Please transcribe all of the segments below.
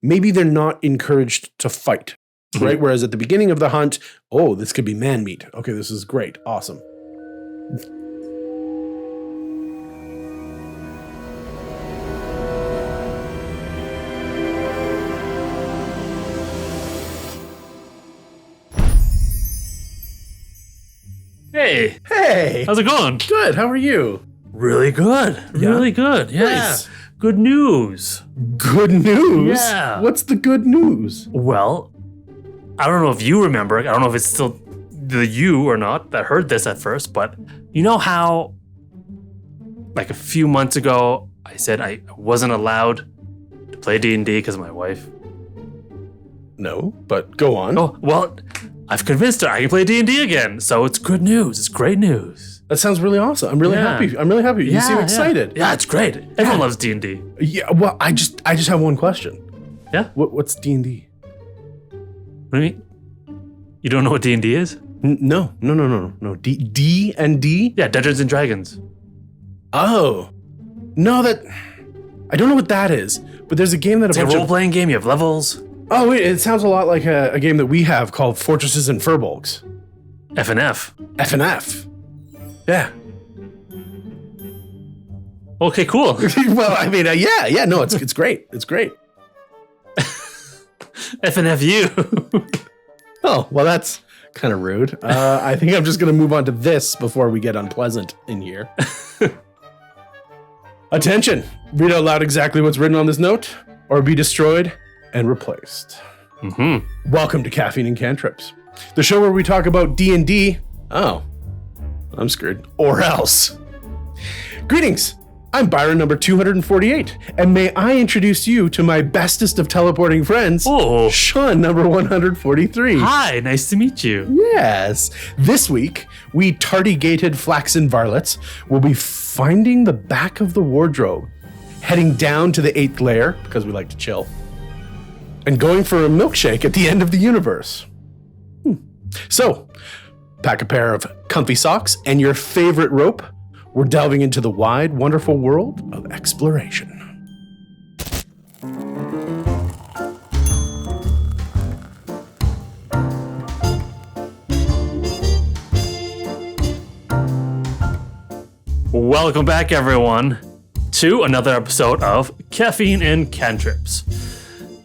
maybe they're not encouraged to fight, right? Whereas at the beginning of the hunt, oh, this could be man meat. Okay, this is great. Awesome. Hey. Hey. How's it going? Good. How are you? Really good. Yeah? Really good. Yeah. Nice. Good news. Good news? Yeah. What's the good news? Well, I don't know if you remember. I don't know if it's still the you or not that heard this at first, but you know how like a few months ago I said I wasn't allowed to play D&D because of my wife? No, but go on. Oh, well, I've convinced her I can play D&D again. So it's good news. It's great news. That sounds really awesome. I'm really happy. I'm really happy. You seem excited. Yeah, it's great. Everyone loves D&D. Yeah, well, I just have one question. Yeah? What's D&D? What do you mean? You don't know what D&D is? No. D and D? Yeah, Dungeons and Dragons. Oh. No, I don't know what that is, but there's a game that It's a role-playing game. You have levels. Oh, wait, it sounds a lot like a game that we have called Fortresses and Furbolgs. F&F. F&F. Yeah. Okay, cool. Well, I mean, yeah, no, it's great. It's great. F&F-U. Oh, well, that's kind of rude. I think I'm just going to move on to this before we get unpleasant in here. Attention. Read out loud exactly what's written on this note or be destroyed and replaced. Welcome to Caffeine Cantrips, the show where we talk about D&D. Oh, I'm screwed. Or else. Greetings. I'm Byron number 248, and may I introduce you to my bestest of teleporting friends, Sean number 143. Hi, nice to meet you. Yes. This week, we tardy-gated flaxen varlets will be finding the back of the wardrobe, heading down to the 8th layer, because we like to chill, and going for a milkshake at the end of the universe. So, pack a pair of comfy socks and your favorite rope. We're delving into the wide, wonderful world of exploration. Welcome back, everyone, to another episode of Caffeine and Cantrips.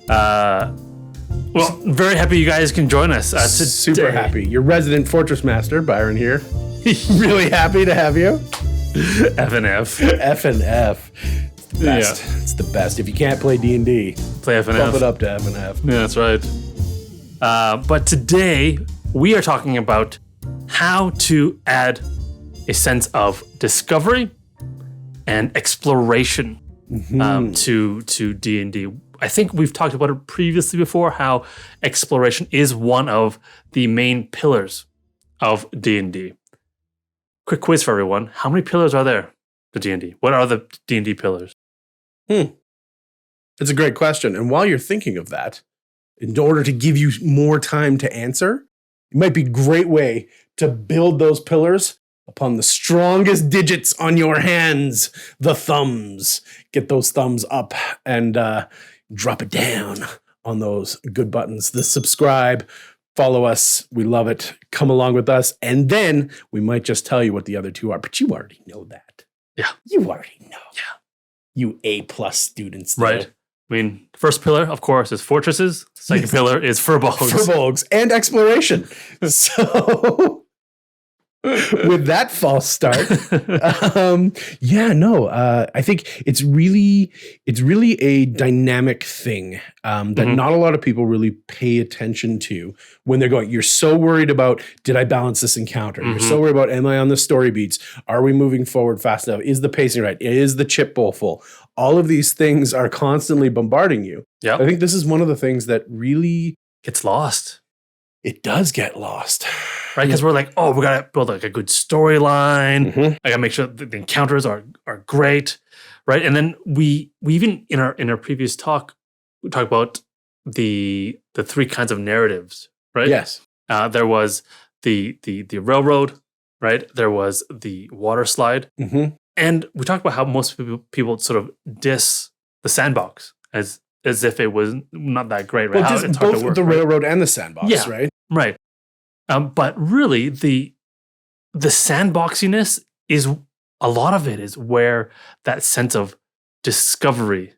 Well, very happy you guys can join us today. Super happy. Your resident Fortress Master, Byron here. Really happy to have you. F&F. F&F. It's the best. Yeah. It's the best. If you can't play D&D, Play F&F. bump it up to F&F. Yeah, that's right. But today, we are talking about how to add a sense of discovery and exploration to D&D. I think we've talked about it previously before, how exploration is one of the main pillars of D&D. Quick quiz for everyone. How many pillars are there to D&D? What are the D&D pillars? It's a great question. And while you're thinking of that, in order to give you more time to answer, it might be a great way to build those pillars upon the strongest digits on your hands, the thumbs. Get those thumbs up and drop it down on those good buttons. The subscribe, follow us. We love it. Come along with us. And then we might just tell you what the other two are. But you already know that. Yeah. You already know. Yeah. You A+ students. Right. I mean, first pillar, of course, is fortresses. Second pillar is furbolgs. Furbolgs and exploration. So with that false start, I think it's really a dynamic thing that not a lot of people really pay attention to when they're going. You're so worried about, did I balance this encounter? You're so worried about, am I on the story beats? Are we moving forward fast enough? Is the pacing right? Is the chip bowl full? All of these things are constantly bombarding you. Yeah, I think this is one of the things that really gets lost. It does get lost. Right, because we're like, oh, we gotta build like a good storyline. I gotta make sure that the encounters are great, right? And then we even in our previous talk, we talked about the three kinds of narratives, right? Yes. There was the railroad, right? There was the water slide, and we talked about how most people sort of diss the sandbox as as if it was not that great, right? Well, just It's hard to both work, the right? railroad and the sandbox, Yeah. right? Right. But really, the sandboxiness is a lot of it is where that sense of discovery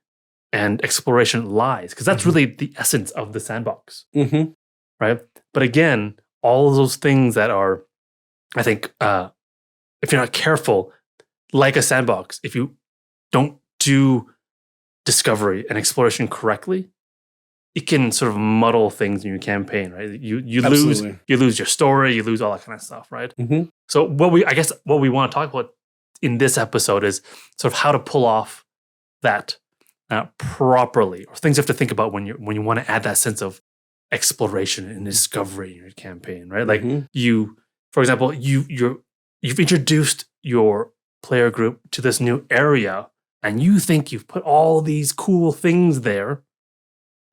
and exploration lies, because that's really the essence of the sandbox, Mm-hmm. right? But again, all of those things that are, I think, if you're not careful, like a sandbox, if you don't do discovery and exploration correctly, it can sort of muddle things in your campaign, right? You lose your story, you lose all that kind of stuff, right? Mm-hmm. So what we want to talk about in this episode is sort of how to pull off that properly, or things you have to think about when you want to add that sense of exploration and discovery in your campaign, right? Like for example, you've introduced your player group to this new area, and you think you've put all these cool things there,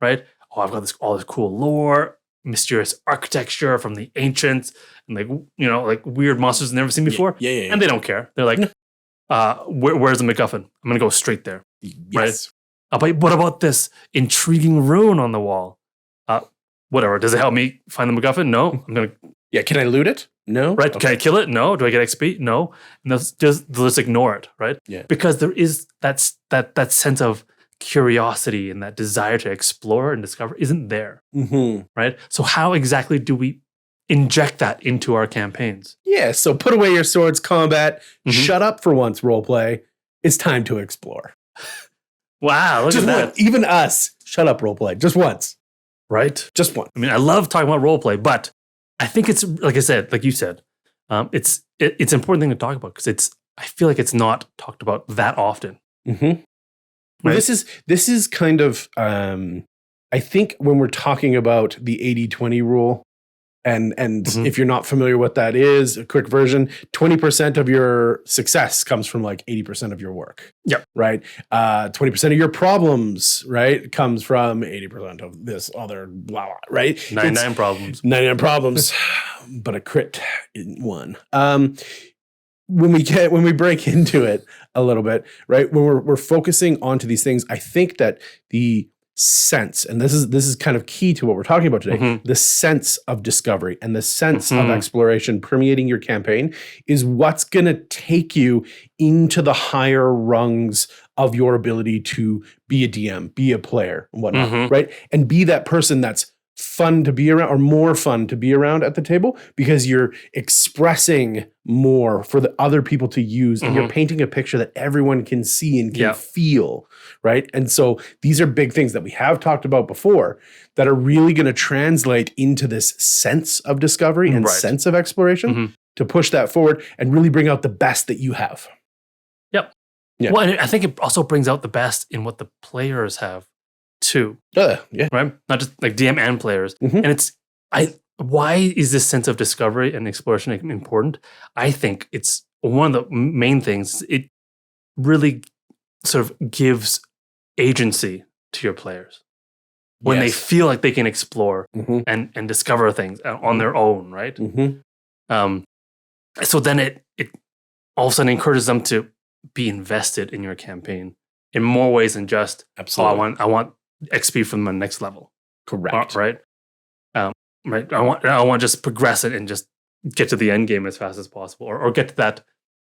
right? Oh, I've got all this cool lore, mysterious architecture from the ancients, and like weird monsters I've never seen before. Yeah. And they don't care. They're like, where's the MacGuffin? I'm gonna go straight there. Yes. Right? But what about this intriguing rune on the wall? Whatever. Does it help me find the MacGuffin? No. I'm gonna. Yeah. Can I loot it? No. Right? Okay. Can I kill it? No. Do I get XP? No. And they'll just ignore it, right? Yeah. Because there is that sense of curiosity and that desire to explore and discover isn't there, right? So how exactly do we inject that into our campaigns? Yeah. So put away your swords, combat. Shut up for once. Role play. It's time to explore. Wow, look at that. Even us. Shut up, role play. Just once. Right? Just once. I mean, I love talking about role play, but I think it's like you said, it's an important thing to talk about, because I feel like it's not talked about that often. Mm-hmm. Well, Right? this is kind of I think when we're talking about the 80-20 rule, and if you're not familiar what that is, a quick version, 20% of your success comes from like 80% of your work. Yep. Right. 20% of your problems, right, comes from 80% of this other blah, blah, right? 99 problems. 99 problems, but a crit in one. When we break into it a little bit, right, when we're focusing onto these things, I think that the sense, and this is kind of key to what we're talking about today, the sense of discovery and the sense of exploration permeating your campaign is what's going to take you into the higher rungs of your ability to be a DM, be a player, and whatnot, right? And be that person that's fun to be around, or more fun to be around at the table, because you're expressing more for the other people to use, and you're painting a picture that everyone can see and can feel, right? And so these are big things that we have talked about before that are really going to translate into this sense of discovery and sense of exploration to push that forward and really bring out the best that you have. Yep. Yeah. Well, and I think it also brings out the best in what the players have too. Yeah. Right? Not just like DM and players. And why is this sense of discovery and exploration important? I think it's one of the main things. It really sort of gives agency to your players when they feel like they can explore and discover things on their own, right? So then it all of a sudden encourages them to be invested in your campaign in more ways than just, absolutely, I want XP from the next level. Correct. Right. Right. I want to just progress it and just get to the end game as fast as possible, or get to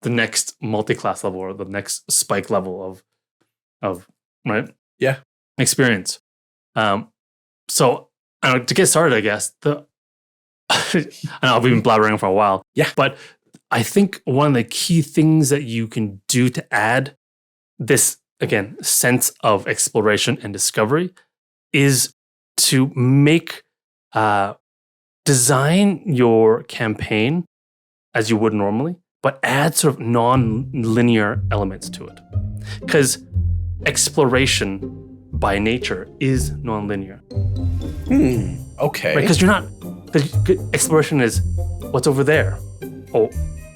the next multi-class level, or the next spike level of experience. So to get started, I guess I know I've been blabbering for a while. Yeah. But I think one of the key things that you can do to add this, again, sense of exploration and discovery is to make design your campaign as you would normally, but add sort of non-linear elements to it. Because exploration by nature is non-linear. Okay. Right? Because exploration is what's over there. Oh,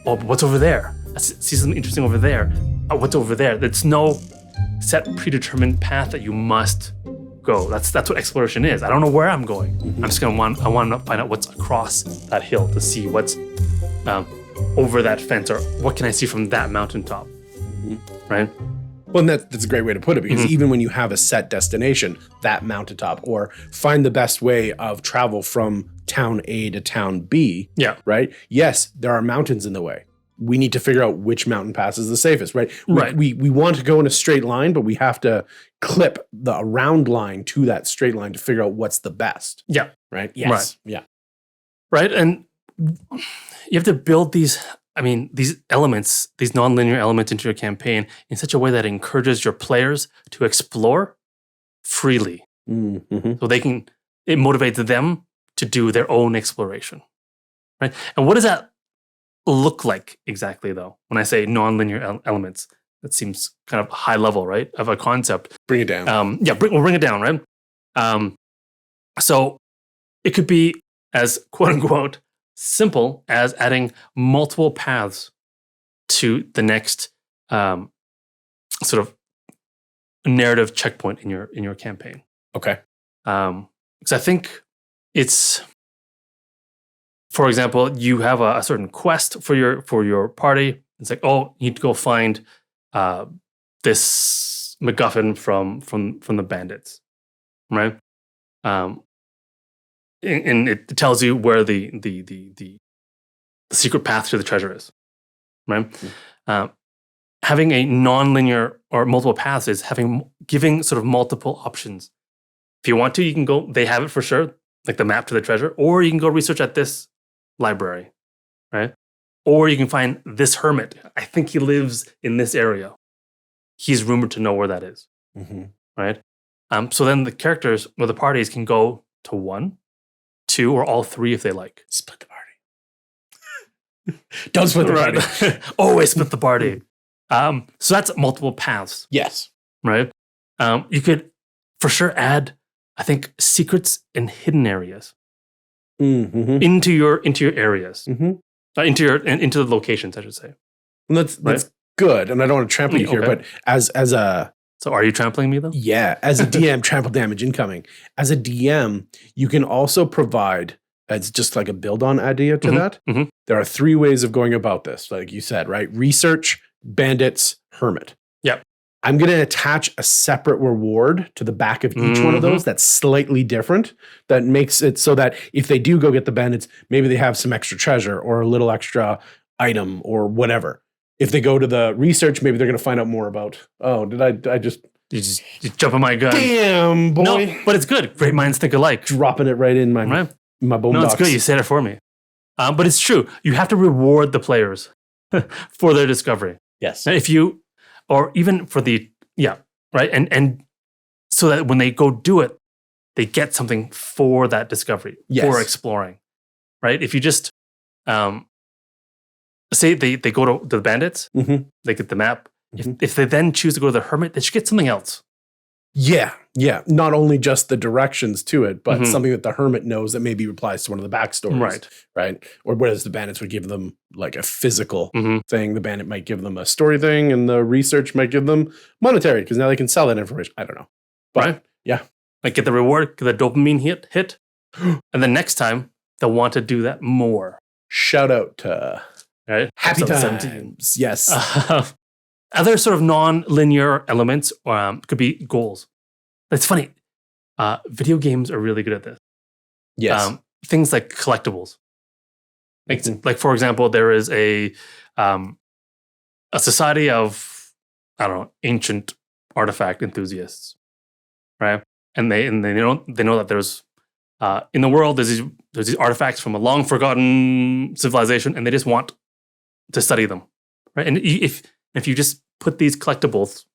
what's over there? I see something interesting over there. What's over there? There's no set predetermined path that you must go. That's what exploration is. I don't know where I'm going. I'm just I want to find out what's across that hill, to see what's over that fence, or what can I see from that mountaintop, right? Well, and that's a great way to put it, because Mhm. even when you have a set destination, that mountaintop, or find the best way of travel from town A to town B, Yeah. right? Yes, there are mountains in the way. We need to figure out which mountain pass is the safest, right? Right. We want to go in a straight line, but we have to clip the round line to that straight line to figure out what's the best, Yeah. right? Yes. Yeah. Right. And you have to build these elements, these nonlinear elements into your campaign in such a way that encourages your players to explore freely. Mm-hmm. So it motivates them to do their own exploration. Right. And what does that look like exactly, though? When I say nonlinear elements, that seems kind of high level, right? Of a concept. Bring it down. We'll bring it down, right? So it could be as quote unquote simple as adding multiple paths to the next sort of narrative checkpoint in your campaign. Okay. Because I think it's, for example, you have a certain quest for your party. It's like, oh, you need to go find this MacGuffin from the bandits, right? And it tells you where the secret path to the treasure is, right? Having a non-linear or multiple paths is giving sort of multiple options. If you want to, you can go. They have it for sure, like the map to the treasure, or you can go research at this library, right? Or you can find this hermit. I think he lives in this area. He's rumored to know where that is, right? So then the characters or the parties can go to 1, 2, or all 3 if they like. Split the party. Don't split the party. Always split the party. So that's multiple paths. Yes. Right? You could for sure add, I think, secrets and hidden areas into your areas. Into the locations, I should say. And that's good. And I don't want to trample you here, but as a So are you trampling me though? Yeah, as a DM, trample damage incoming. As a DM, you can also provide, it's just like a build-on idea to that. There are 3 ways of going about this, like you said, right? Research, bandits, hermit. Yep. I'm going to attach a separate reward to the back of each one of those that's slightly different, that makes it so that if they do go get the bandits, maybe they have some extra treasure or a little extra item or whatever. If they go to the research, maybe they're going to find out more about, I just... You jump on my gun. Damn, boy. No, but it's good. Great minds think alike. Dropping it right in my boom No, it's good. You said it for me. But it's true. You have to reward the players for their discovery. Yes. If you, or even for right? And so that when they go do it, they get something for that discovery, for exploring, right? If you just, say they go to the bandits, they get the map. If they then choose to go to the hermit, they should get something else. Yeah. Not only just the directions to it, but something that the hermit knows that maybe applies to one of the backstories. Right. Or whereas the bandits would give them like a physical thing, the bandit might give them a story thing, and the research might give them monetary because now they can sell that information. I don't know. But yeah. Like get the reward, get the dopamine hit. And then next time they'll want to do that more. Shout out to right? Happy Episode Times. 17. Yes. Other sort of non-linear elements could be goals. It's funny. Video games are really good at this. Yes. Things like collectibles. Like for example, there is a society of, I don't know, ancient artifact enthusiasts, right? And they know that there's in the world there's these artifacts from a long forgotten civilization, and they just want to study them, right? And if you just put these collectibles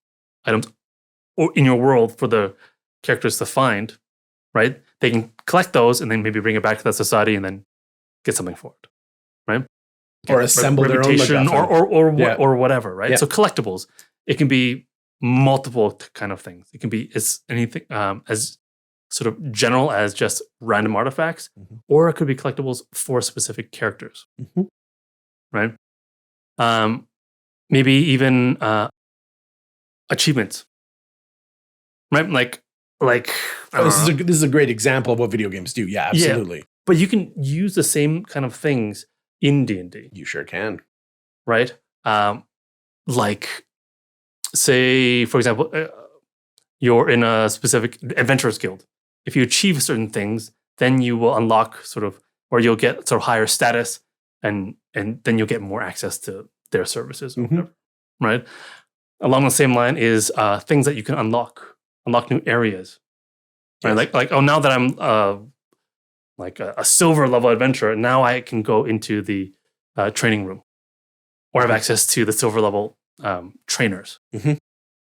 items in your world for the characters to find, right? They can collect those and then maybe bring it back to that society and then get something for it, right? Or assemble their own MacGuffin. or whatever, right? Yeah. So collectibles, it can be multiple kind of things. It can be as anything as sort of general as just random artifacts, or it could be collectibles for specific characters, right? Maybe even achievements, right? Like this is a great example of what video games do. Yeah, absolutely. Yeah, but you can use the same kind of things in D&D. You sure can. Right? Like say, for example, you're in a specific adventurers guild. If you achieve certain things, then you will unlock or you'll get sort of higher status, and then you'll get more access to their services, or whatever, right? Along the same line is things that you can unlock new areas, right? Yes. Like now that I'm like a silver level adventurer, now I can go into the training room, or have access to the silver level trainers,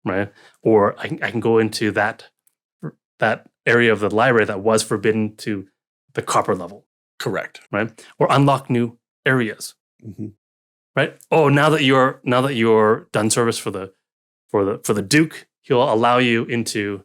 right? Or I can go into that area of the library that was forbidden to the copper level, Correct. right? Or unlock new areas, right? Oh, now that you're done service for the Duke, he'll allow you into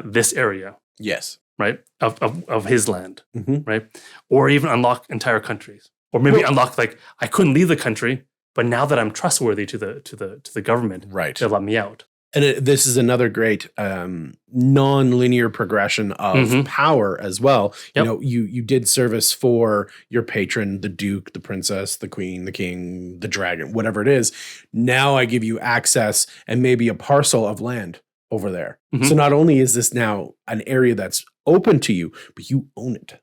this area, Yes. right? Of his land, right? Or even unlock entire countries, or maybe unlock like I couldn't leave the country, but now that I'm trustworthy to the government, Right. they'll let me out. And this is another great non-linear progression of power as well. Yep. You know, you did service for your patron, the Duke, the Princess, the Queen, the King, the Dragon, whatever it is. Now I give you access and maybe a parcel of land over there. So not only is this now an area that's open to you, but you own it.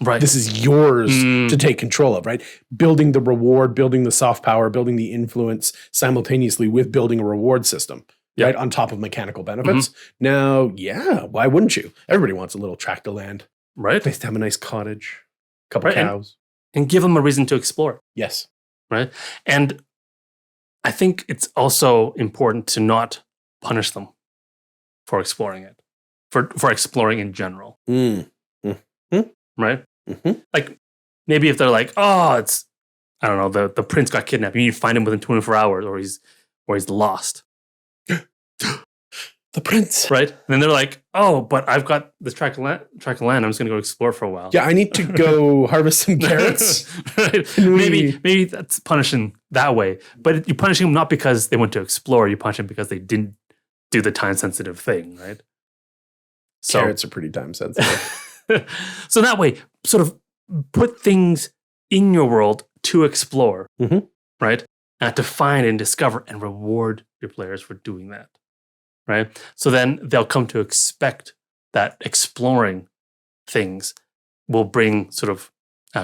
Right. This is yours to take control of, right? Building the reward, building the soft power, building the influence simultaneously with building a reward system. Right, on top of mechanical benefits. Now, why wouldn't you? Everybody wants a little tract of land. Right. Nice to have a nice cottage, a couple cows. And give them a reason to explore. Yes. Right. And I think it's also important to not punish them for exploring it, for exploring in general. Right. Like maybe if they're like, oh, it's, I don't know, the prince got kidnapped. You need to find him within 24 hours or he's lost. The prince. Right. And then they're like, oh, but I've got this tract of land. I'm just going to go explore for a while. Yeah, I need to go harvest some carrots. Right. Maybe that's punishing that way. But you're punishing them not because they went to explore. You punish them because they didn't do the time-sensitive thing, right? So, carrots are pretty time sensitive. So that way, sort of put things in your world to explore, right? And to find and discover and reward your players for doing that. Right. So then they'll come to expect that exploring things will bring sort of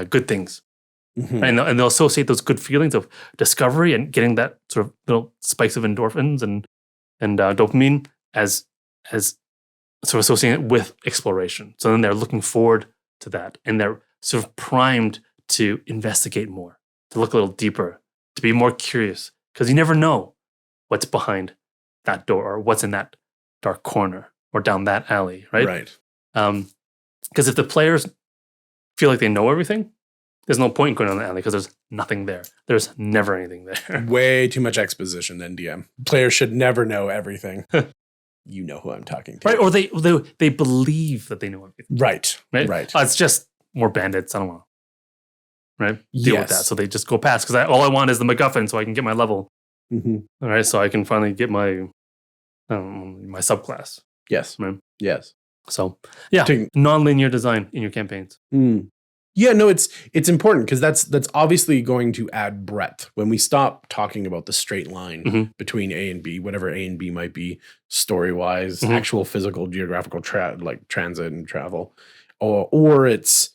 good things. Right? And they'll associate those good feelings of discovery and getting that sort of little spikes of endorphins and dopamine as sort of associating it with exploration. So then they're looking forward to that, and they're sort of primed to investigate more, to look a little deeper, to be more curious, because you never know what's behind that door or what's in that dark corner or down that alley, right? Right. Because if the players feel like they know everything, there's no point in going down the alley because there's nothing there. There's never anything there. Way too much exposition, NDM. Players should never know everything. You know who I'm talking to. Right, or they believe that they know everything. Right. It's just more bandits. I don't want to deal with that. So they just go past because all I want is the MacGuffin so I can get my level. All right, so I can finally get my subclass. Yes. Right? Yes. So non-linear design in your campaigns. Yeah, no, it's important because that's obviously going to add breadth when we stop talking about the straight line between A and B, whatever A and B might be, story wise, actual physical geographical like transit and travel, or it's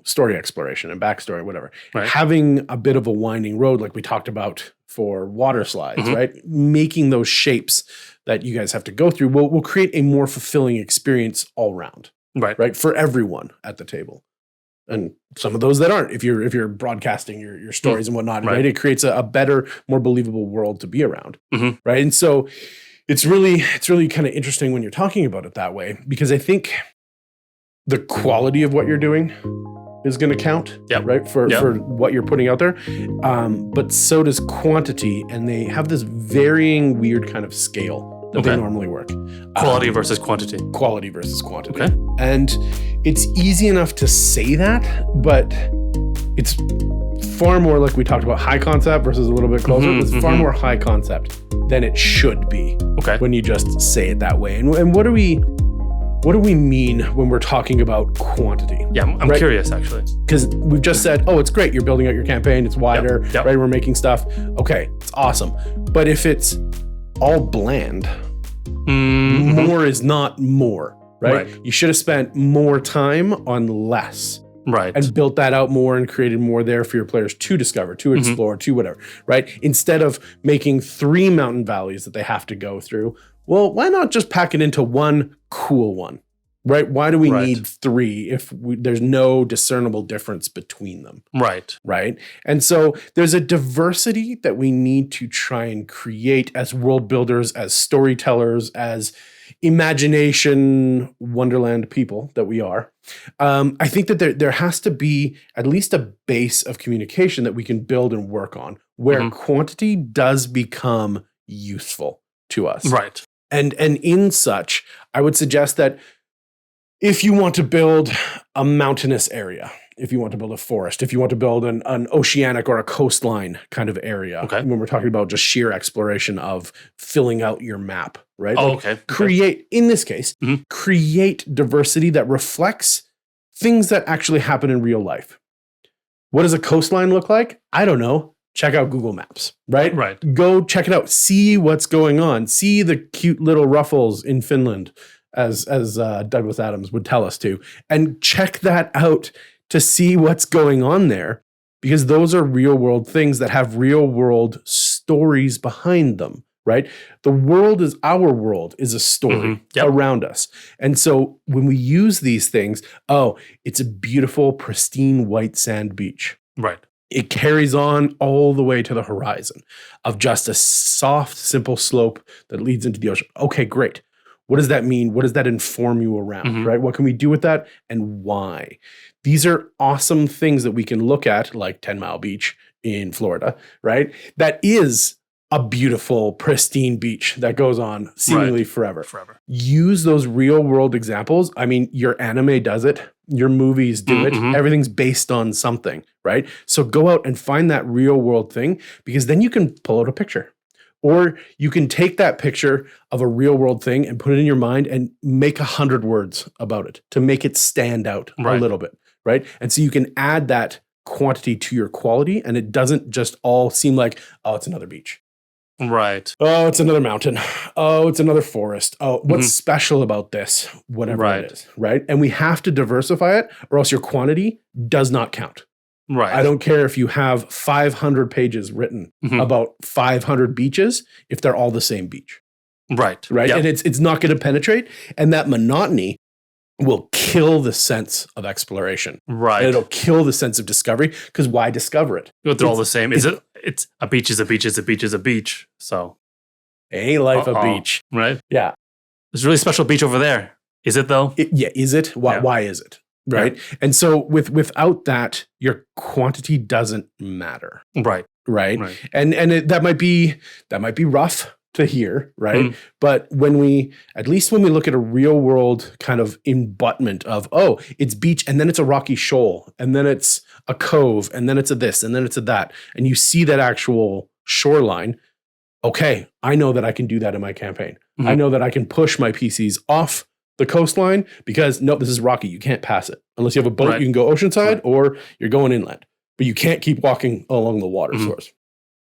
story exploration and backstory, whatever. Right. Having a bit of a winding road, like we talked about for water slides, right? Making those shapes that you guys have to go through will create a more fulfilling experience all around, right? For everyone at the table. And some of those that aren't, if you're broadcasting your stories and whatnot, right? It creates a better, more believable world to be around, right? And so it's really kind of interesting when you're talking about it that way, because I think the quality of what you're doing is going to count, right? For what you're putting out there. But so does quantity, and they have this varying weird kind of scale that they normally work. Quality versus quantity. Quality versus quantity. Okay. And it's easy enough to say that, but it's far more like we talked about high concept versus a little bit closer. It's far more high concept than it should be when you just say it that way. And what do we mean when we're talking about quantity? Yeah, I'm curious, actually. Because we've just said, it's great. You're building out your campaign. It's wider, right? We're making stuff. Okay, it's awesome. But if it's all bland. Mm-hmm. More is not more, right? You should have spent more time on less. Right. And built that out more and created more there for your players to discover, to explore, to whatever, right? Instead of making 3 mountain valleys that they have to go through, well, why not just pack it into one cool one, right? Why do we need 3 if there's no discernible difference between them? Right. Right. And so there's a diversity that we need to try and create as world builders, as storytellers, as imagination wonderland people that we are. I think that there has to be at least a base of communication that we can build and work on where quantity does become useful to us. Right. And in such, I would suggest that if you want to build a mountainous area, if you want to build a forest, if you want to build an oceanic or a coastline kind of area, when we're talking about just sheer exploration of filling out your map, right? Oh, okay. Create, in this case, create diversity that reflects things that actually happen in real life. What does a coastline look like? I don't know. Check out Google Maps, right? Right. Go check it out. See what's going on. See the cute little ruffles in Finland, as Douglas Adams would tell us to, and check that out to see what's going on there, because those are real world things that have real world stories behind them, right? Our world is a story around us. And so when we use these things, it's a beautiful, pristine white sand beach. Right. It carries on all the way to the horizon of just a soft, simple slope that leads into the ocean. Okay, great. What does that mean? What does that inform you around, right? What can we do with that and why? These are awesome things that we can look at, like 10 Mile Beach in Florida, right? That is a beautiful, pristine beach that goes on seemingly forever. Use those real world examples. I mean, your anime does it. Your movies do it. Everything's based on something, right? So go out and find that real world thing, because then you can pull out a picture. Or you can take that picture of a real world thing and put it in your mind and make 100 words about it to make it stand out a little bit, right? And so you can add that quantity to your quality, and it doesn't just all seem like, oh, it's another beach. Right. Oh, it's another mountain. Oh, it's another forest. Oh, what's special about this? Whatever it is, right? And we have to diversify it, or else your quantity does not count. Right. I don't care if you have 500 pages written about 500 beaches if they're all the same beach. Right. Right. And it's not going to penetrate. And that monotony will kill the sense of exploration. Right. And it'll kill the sense of discovery, because why discover it? They're all the same. It's a beach is a beach is a beach is a beach. So ain't life a beach. Right. Yeah. There's a really special beach over there. Is it though? Is it? Why is it? Right. Yeah. And so without that, your quantity doesn't matter. Right. And that might be rough to hear, right? But when we look at a real world kind of embutment of, it's beach, and then it's a rocky shoal, and then it's a cove, and then it's a this, and then it's a that, and you see that actual shoreline, okay, I know that I can do that in my campaign. I know that I can push my PCs off the coastline, because this is rocky. You can't pass it unless you have a boat. You can go oceanside or you're going inland, but you can't keep walking along the water source.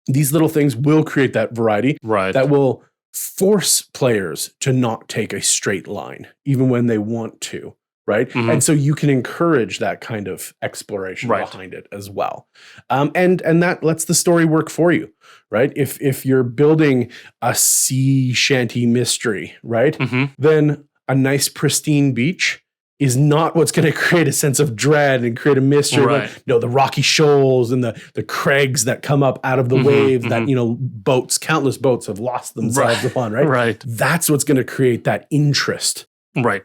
These little things will create that variety that will force players to not take a straight line, even when they want to. Right. And so you can encourage that kind of exploration behind it as well. And that lets the story work for you. Right. If you're building a sea shanty mystery, right, then a nice pristine beach is not what's going to create a sense of dread and create a mystery. Like, the rocky shoals and the crags that come up out of the waves that, countless boats have lost themselves upon, right? Right. That's what's going to create that interest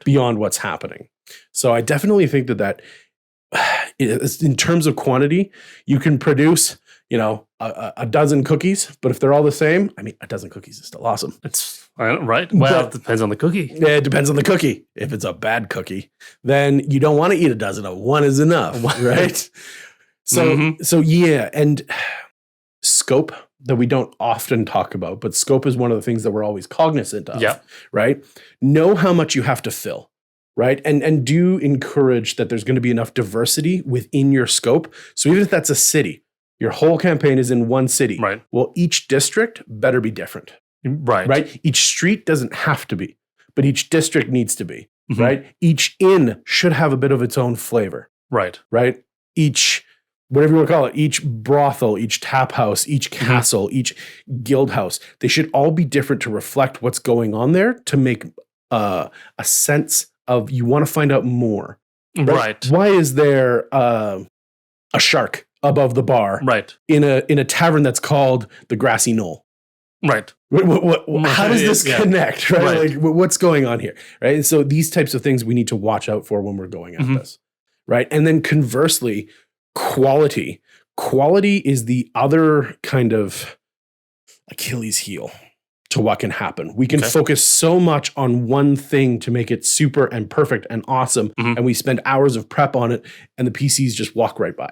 beyond what's happening. So I definitely think that in terms of quantity, you can produce, a dozen cookies, but if they're all the same, a dozen cookies is still awesome. It's right. Well, it depends on the cookie. Yeah, it depends on the cookie. If it's a bad cookie, then you don't want to eat a dozen of one is enough, right? So yeah, and scope that we don't often talk about, but scope is one of the things that we're always cognizant of, right? Know how much you have to fill. Right. And do encourage that there's going to be enough diversity within your scope. So even if that's a city, your whole campaign is in one city. Right. Well, each district better be different. Right. right? Each street doesn't have to be, but each district needs to be, right? Each inn should have a bit of its own flavor, Right. right? Each, whatever you want to call it, each brothel, each tap house, each castle, each guild house, they should all be different to reflect what's going on there, to make a sense of, you want to find out more. Right. Why is there a shark above the bar Right. in a tavern that's called the Grassy Knoll? Right. How does this connect? Right? Right. Like, what's going on here? Right. And so these types of things we need to watch out for when we're going at this. Right. And then conversely, quality. Quality is the other kind of Achilles heel to what can happen. We can focus so much on one thing to make it super and perfect and awesome. And we spend hours of prep on it, and the PCs just walk right by.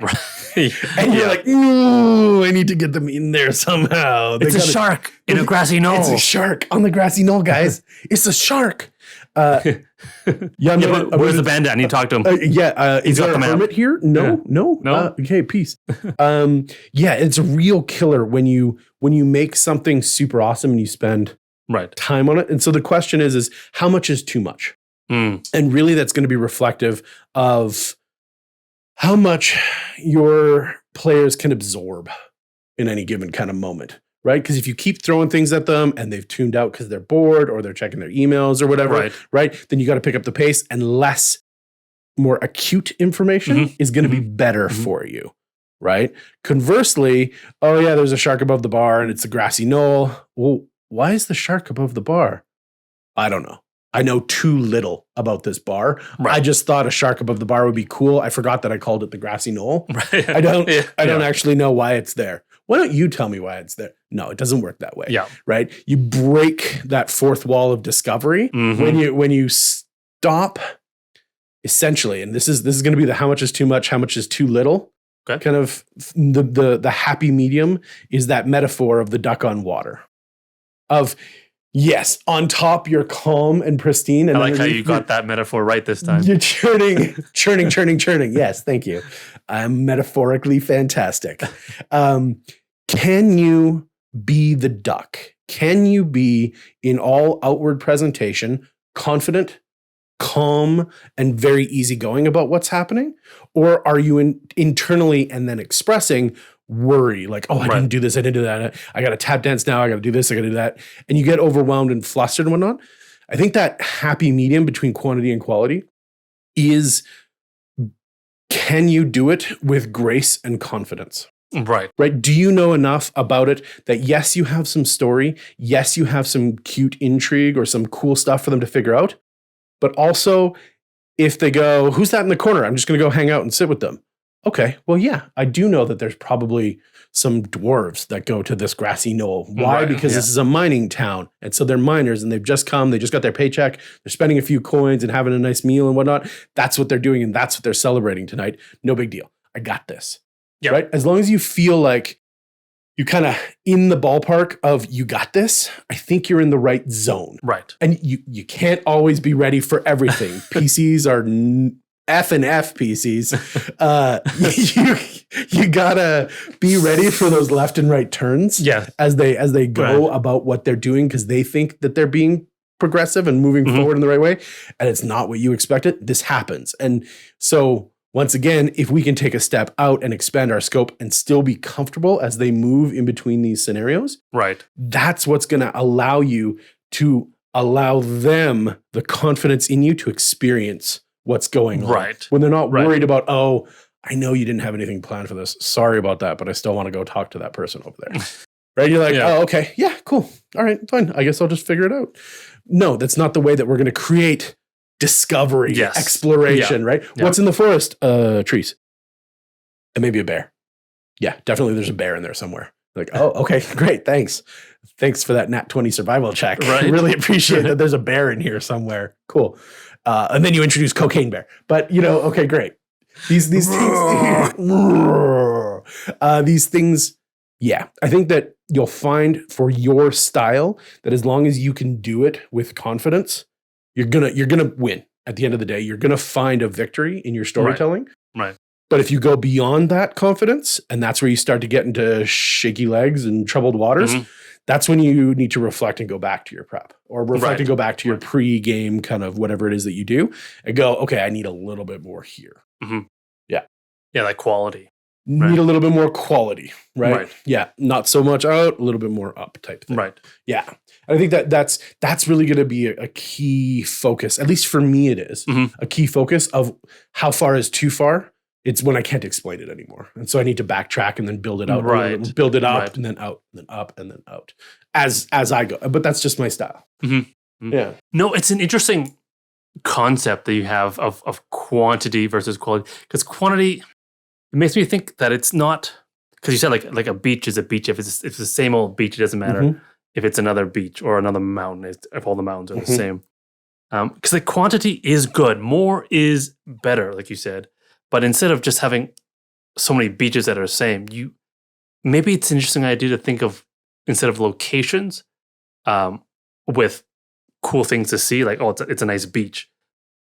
And you're like, ooh, I need to get them in there somehow. It's a shark in a grassy knoll. It's a shark on the grassy knoll, guys. It's a shark. Where's the bandit? I need to talk to him. Is there a hermit here? No. Okay, peace. It's a real killer when you make something super awesome and you spend time on it. And so the question is how much is too much? And really that's going to be reflective of how much your players can absorb in any given kind of moment. Right? Because if you keep throwing things at them and they've tuned out because they're bored or they're checking their emails or whatever, right? Then you got to pick up the pace, and less, more acute information is going to be better for you, right? Conversely, oh yeah, there's a shark above the bar and it's a grassy knoll. Well, why is the shark above the bar? I don't know. I know too little about this bar. I just thought a shark above the bar would be cool. I forgot that I called it the grassy knoll. I don't actually know why it's there. Why don't you tell me why it's there? No, it doesn't work that way. Yeah. Right? You break that fourth wall of discovery when you stop, essentially, and this is going to be the how much is too much, how much is too little. Kind of the happy medium is that metaphor of the duck on water. Of yes, on top you're calm and pristine. And I like how you got that metaphor right this time. You're churning. Yes, thank you. I'm metaphorically fantastic. Can you be the duck? Can you be, in all outward presentation, confident, calm, and very easygoing about what's happening? Or are you internally and then expressing worry, like, oh, I didn't do this, I didn't do that, I got to tap dance now, I got to do this, I got to do that, and you get overwhelmed and flustered and whatnot? I think that happy medium between quantity and quality is, can you do it with grace and confidence? Right. Do you know enough about it that yes, you have some story, yes, you have some cute intrigue or some cool stuff for them to figure out, but also if they go, who's that in the corner? I'm just going to go hang out and sit with them. Okay, well, yeah, I do know that there's probably some dwarves that go to this grassy knoll. Why? Because this is a mining town. And so they're miners and they've just come, they just got their paycheck. They're spending a few coins and having a nice meal and whatnot. That's what they're doing and that's what they're celebrating tonight. No big deal. I got this. Right? As long as you feel like you kind of in the ballpark of you got this, I think you're in the right zone. Right. And you can't always be ready for everything. PCs are F and F PCs. You gotta be ready for those left and right turns as they go about what they're doing, because they think that they're being progressive and moving forward in the right way. And it's not what you expected. This happens. And so once again, if we can take a step out and expand our scope and still be comfortable as they move in between these scenarios, that's what's going to allow you to allow them the confidence in you to experience what's going on. When they're not worried about, oh, I know you didn't have anything planned for this. Sorry about that, but I still want to go talk to that person over there. You're like, oh, okay. Yeah, cool. All right, fine. I guess I'll just figure it out. No, that's not the way that we're going to create discovery, exploration, What's in the forest? Trees. And maybe a bear. Yeah, definitely there's a bear in there somewhere. Like, oh, okay, great, thanks. Thanks for that Nat 20 survival check. I really appreciate that there's a bear in here somewhere. Cool. And then you introduce Cocaine Bear. But, okay, great. These things, these things, I think that you'll find for your style that as long as you can do it with confidence, you're gonna win. At the end of the day, you're gonna find a victory in your storytelling. But if you go beyond that confidence, and that's where you start to get into shaky legs and troubled waters, that's when you need to reflect and go back to your prep, or reflect Right. and go back to your pre-game kind of whatever it is that you do, and go, okay, I need a little bit more here. Yeah, like quality. Need a little bit more quality, right? Right. Yeah, not so much out, a little bit more up type thing. Right. Yeah, I think that's really going to be a key focus. At least for me, it is a key focus of how far is too far. It's when I can't explain it anymore, and so I need to backtrack and then build it out, Right. build it up, Right. and then out, and then up, and then out as I go. But that's just my style. Yeah. No, it's an interesting concept that you have of quantity versus quality. Because quantity, it makes me think that it's not, because you said like a beach is a beach. If it's the same old beach, it doesn't matter if it's another beach or another mountain, if all the mountains are the same. Because the quantity is good. More is better, like you said. But instead of just having so many beaches that are the same, maybe it's an interesting idea to think of, instead of locations, with cool things to see, like, oh, it's a nice beach.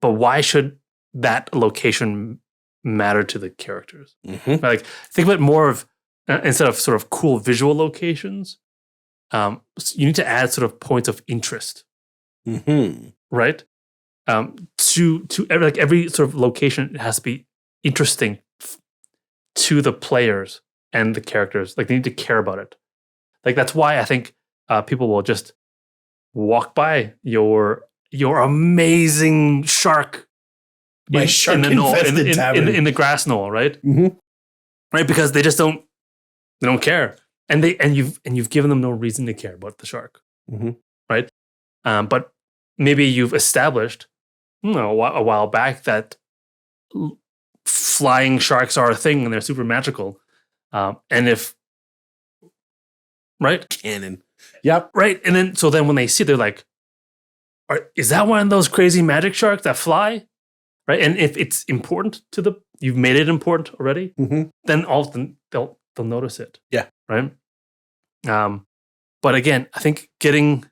But why should that location matter to the characters? Like, think of it more of, instead of sort of cool visual locations, you need to add sort of points of interest, right? To every sort of location, it has to be interesting to the players and the characters. Like, they need to care about it. Like, that's why I think people will just walk by your amazing shark, My shark-infested tavern. in the grass knoll, right? Right, because they just don't care, and you've given them no reason to care about the shark, right? But maybe you've established, a while back, that flying sharks are a thing and they're super magical, and if right Canon. Yep. right, and then when they see it, they're like, is that one of those crazy magic sharks that fly? Right, and if it's important to you've made it important already, then often they'll notice it. Yeah. Right. But again, I think getting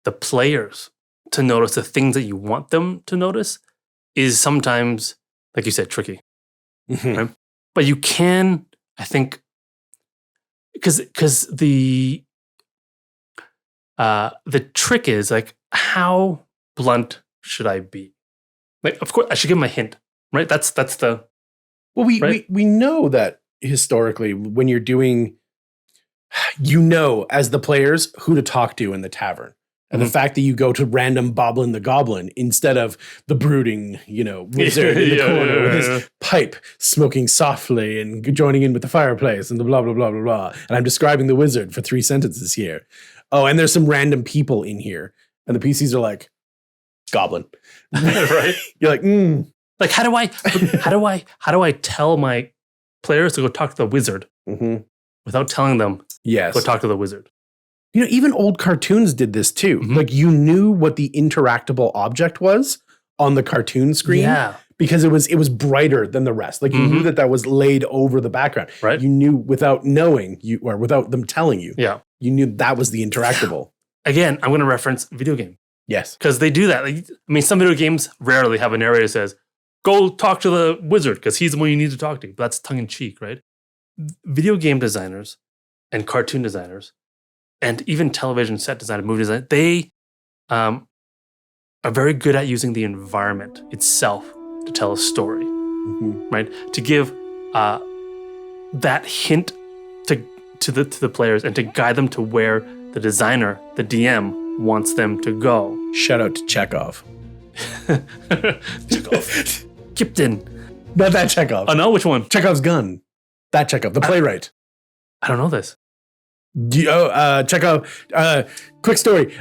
the players to notice the things that you want them to notice is sometimes, like you said, tricky. Right? But you can, I think, because the trick is, like, how blunt should I be? Like, of course, I should give them a hint, right? That's the. Well, we know that historically, when you're doing, as the players, who to talk to in the tavern. And the fact that you go to random Boblin the Goblin instead of the brooding, wizard in the corner with his pipe smoking softly and joining in with the fireplace and the blah, blah, blah, blah, blah. And I'm describing the wizard for 3 sentences here. Oh, and there's some random people in here. And the PCs are like, Goblin. Right? You're like, Like, how do I tell my players to go talk to the wizard without telling them, yes, go talk to the wizard? Even old cartoons did this too. Like, you knew what the interactable object was on the cartoon screen because it was brighter than the rest. Like, you knew that was laid over the background. Right. You knew without knowing or without them telling you. Yeah. You knew that was the interactable. Again, I'm going to reference video game. Yes. Because they do that. Like, I mean, some video games rarely have a narrator that says, go talk to the wizard because he's the one you need to talk to. But that's tongue in cheek, right? Video game designers and cartoon designers and even television set design, movie design, they are very good at using the environment itself to tell a story, right? To give that hint to the players and to guide them to where the designer, the DM, wants them to go. Shout out to Chekhov. Chekhov. Kipton. Not that Chekhov. Oh, no? Which one? Chekhov's gun. That Chekhov, the playwright. I don't know this. Chekhov. Quick story.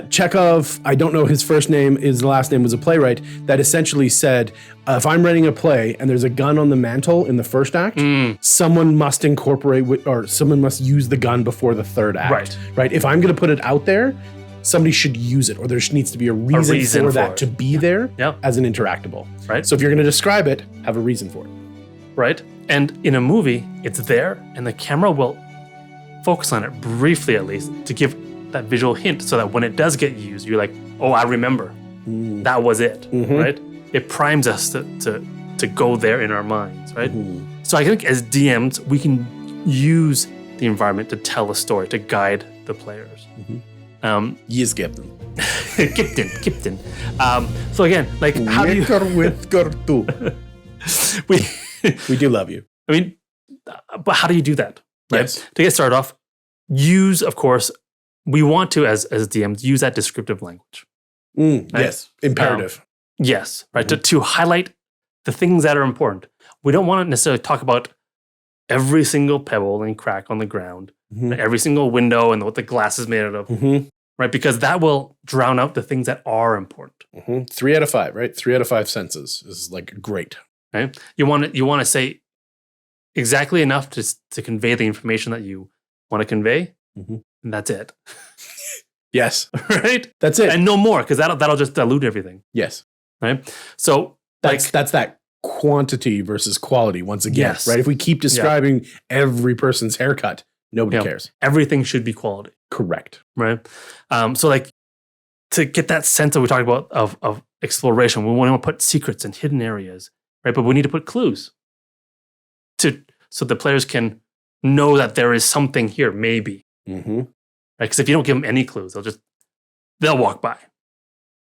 Chekhov, I don't know his first name, his last name was a playwright that essentially said, if I'm writing a play and there's a gun on the mantle in the first act, someone must incorporate or someone must use the gun before the third act. Right? If I'm going to put it out there, somebody should use it, or there needs to be a reason for that to be there as an interactable. Right. So if you're going to describe it, have a reason for it. Right. And in a movie, it's there, and the camera will focus on it briefly, at least, to give that visual hint, so that when it does get used, you're like, oh, I remember. That was it. Right. It primes us to go there in our minds. Right. So I think as DMs, we can use the environment to tell a story, to guide the players. Yes, Captain. Captain. So again, like how do you we do love you. I mean, but how do you do that? Right? Yes. To get started off, use, of course, we want to, as DMs, use that descriptive language. Right? Yes. Imperative. Yes. Right. To highlight the things that are important. We don't want to necessarily talk about every single pebble and crack on the ground, right? Every single window and what the glass is made out of, right? Because that will drown out the things that are important. 3 out of 5, right? 3 out of 5 senses is like great. Right? You want to say exactly enough to convey the information that you want to convey, and that's it. Yes. Right? That's it. And no more, because that'll just dilute everything. Yes. Right? So that's that quantity versus quality once again. Yes. Right? If we keep describing every person's haircut, nobody cares. Everything should be quality. Correct. Right? So like to get that sense that we talked about of exploration, we want to put secrets and hidden areas, right? But we need to put clues so the players can know that there is something here, maybe. Right? Because if you don't give them any clues, they'll walk by,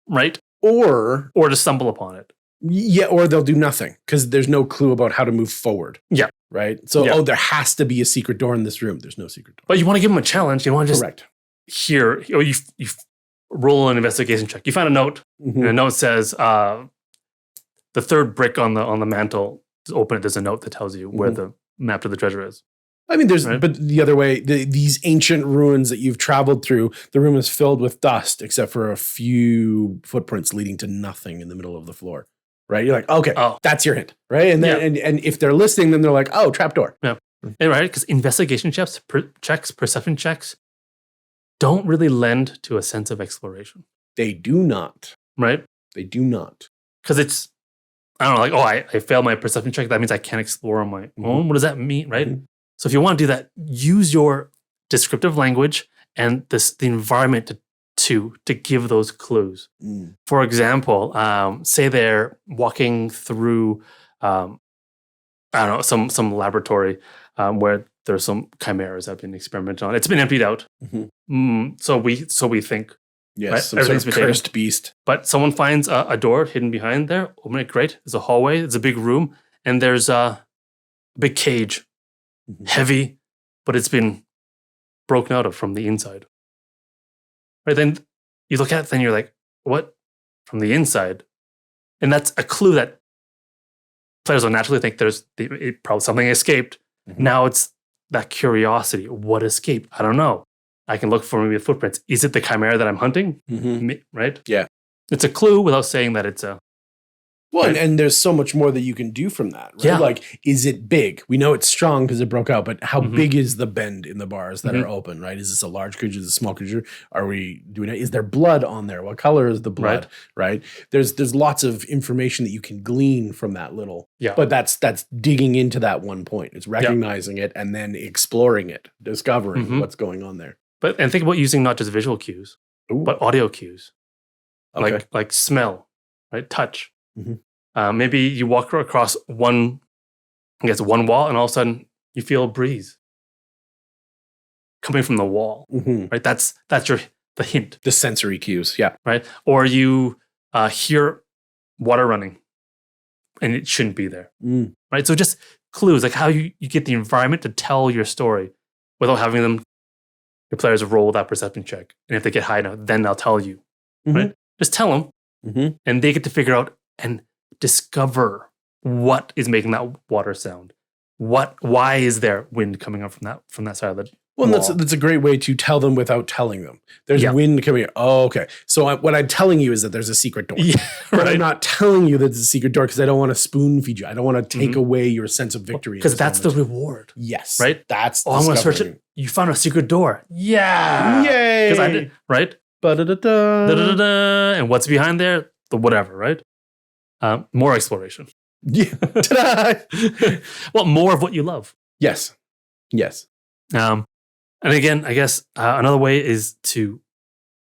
right? Or just stumble upon it. Yeah, or they'll do nothing because there's no clue about how to move forward. Yeah. Right? So, there has to be a secret door in this room. There's no secret door. But you want to give them a challenge. You want to just Correct. Or you roll an investigation check. You find a note, and the note says, the third brick on the mantle, open it, there's a note that tells you where the map to the treasure is. I mean, but the other way, these ancient ruins that you've traveled through, the room is filled with dust, except for a few footprints leading to nothing in the middle of the floor. Right? You're like, okay, that's your hint, right? And then, and if they're listening, then they're like, oh, trapdoor. Yeah, and right, because investigation checks, perception checks, don't really lend to a sense of exploration. They do not. Right? They do not. Because it's, I don't know, like, I failed my perception check. That means I can't explore on my own. What does that mean, right? So if you want to do that, use your descriptive language and the environment to give those clues. For example, say they're walking through, I don't know, some laboratory where there's some chimeras that have been experimented on. It's been emptied out. So we think. Yes, right? some sort of cursed beast. But someone finds a door hidden behind there. Open it, great. There's a hallway. It's a big room. And there's a big cage. Heavy, but it's been broken out of from the inside. Right, then you look at it, then you're like, what? From the inside? And that's a clue that players will naturally think probably something escaped. Now it's that curiosity. What escaped? I don't know. I can look for maybe footprints. Is it the chimera that I'm hunting? Right? Yeah. It's a clue without saying that it's a... Well, and there's so much more that you can do from that, right? Yeah. Like, is it big? We know it's strong because it broke out, but how big is the bend in the bars that are open, right? Is this a large creature? Is this a small creature? Are we doing it? Is there blood on there? What color is the blood, right? There's lots of information that you can glean from that little, but that's digging into that one point. It's recognizing it and then exploring it, discovering what's going on there. And think about using not just visual cues, but audio cues, like smell, right? Touch. Maybe you walk across one wall, and all of a sudden you feel a breeze coming from the wall. Right? That's the hint. The sensory cues, yeah. Right? Or you hear water running, and it shouldn't be there. Right? So just clues, like how you get the environment to tell your story without having your players roll that perception check. And if they get high enough, then they'll tell you. Right? Just tell them, and they get to figure out and discover what is making that water sound. Why is there wind coming up from that side of the wall? That's a great way to tell them without telling them. There's wind coming in. Oh, okay. So what I'm telling you is that there's a secret door. But I'm not telling you that there's a secret door because I don't want to spoon feed you. I don't want to take away your sense of victory. Because that's the reward. Yes. Right? That's I'm going to search it. You found a secret door. Yeah. Yay. Because I did, right? And what's behind there? The whatever, right? More exploration. Yeah. Ta-da! Well, more of what you love. Yes. And again, I guess another way is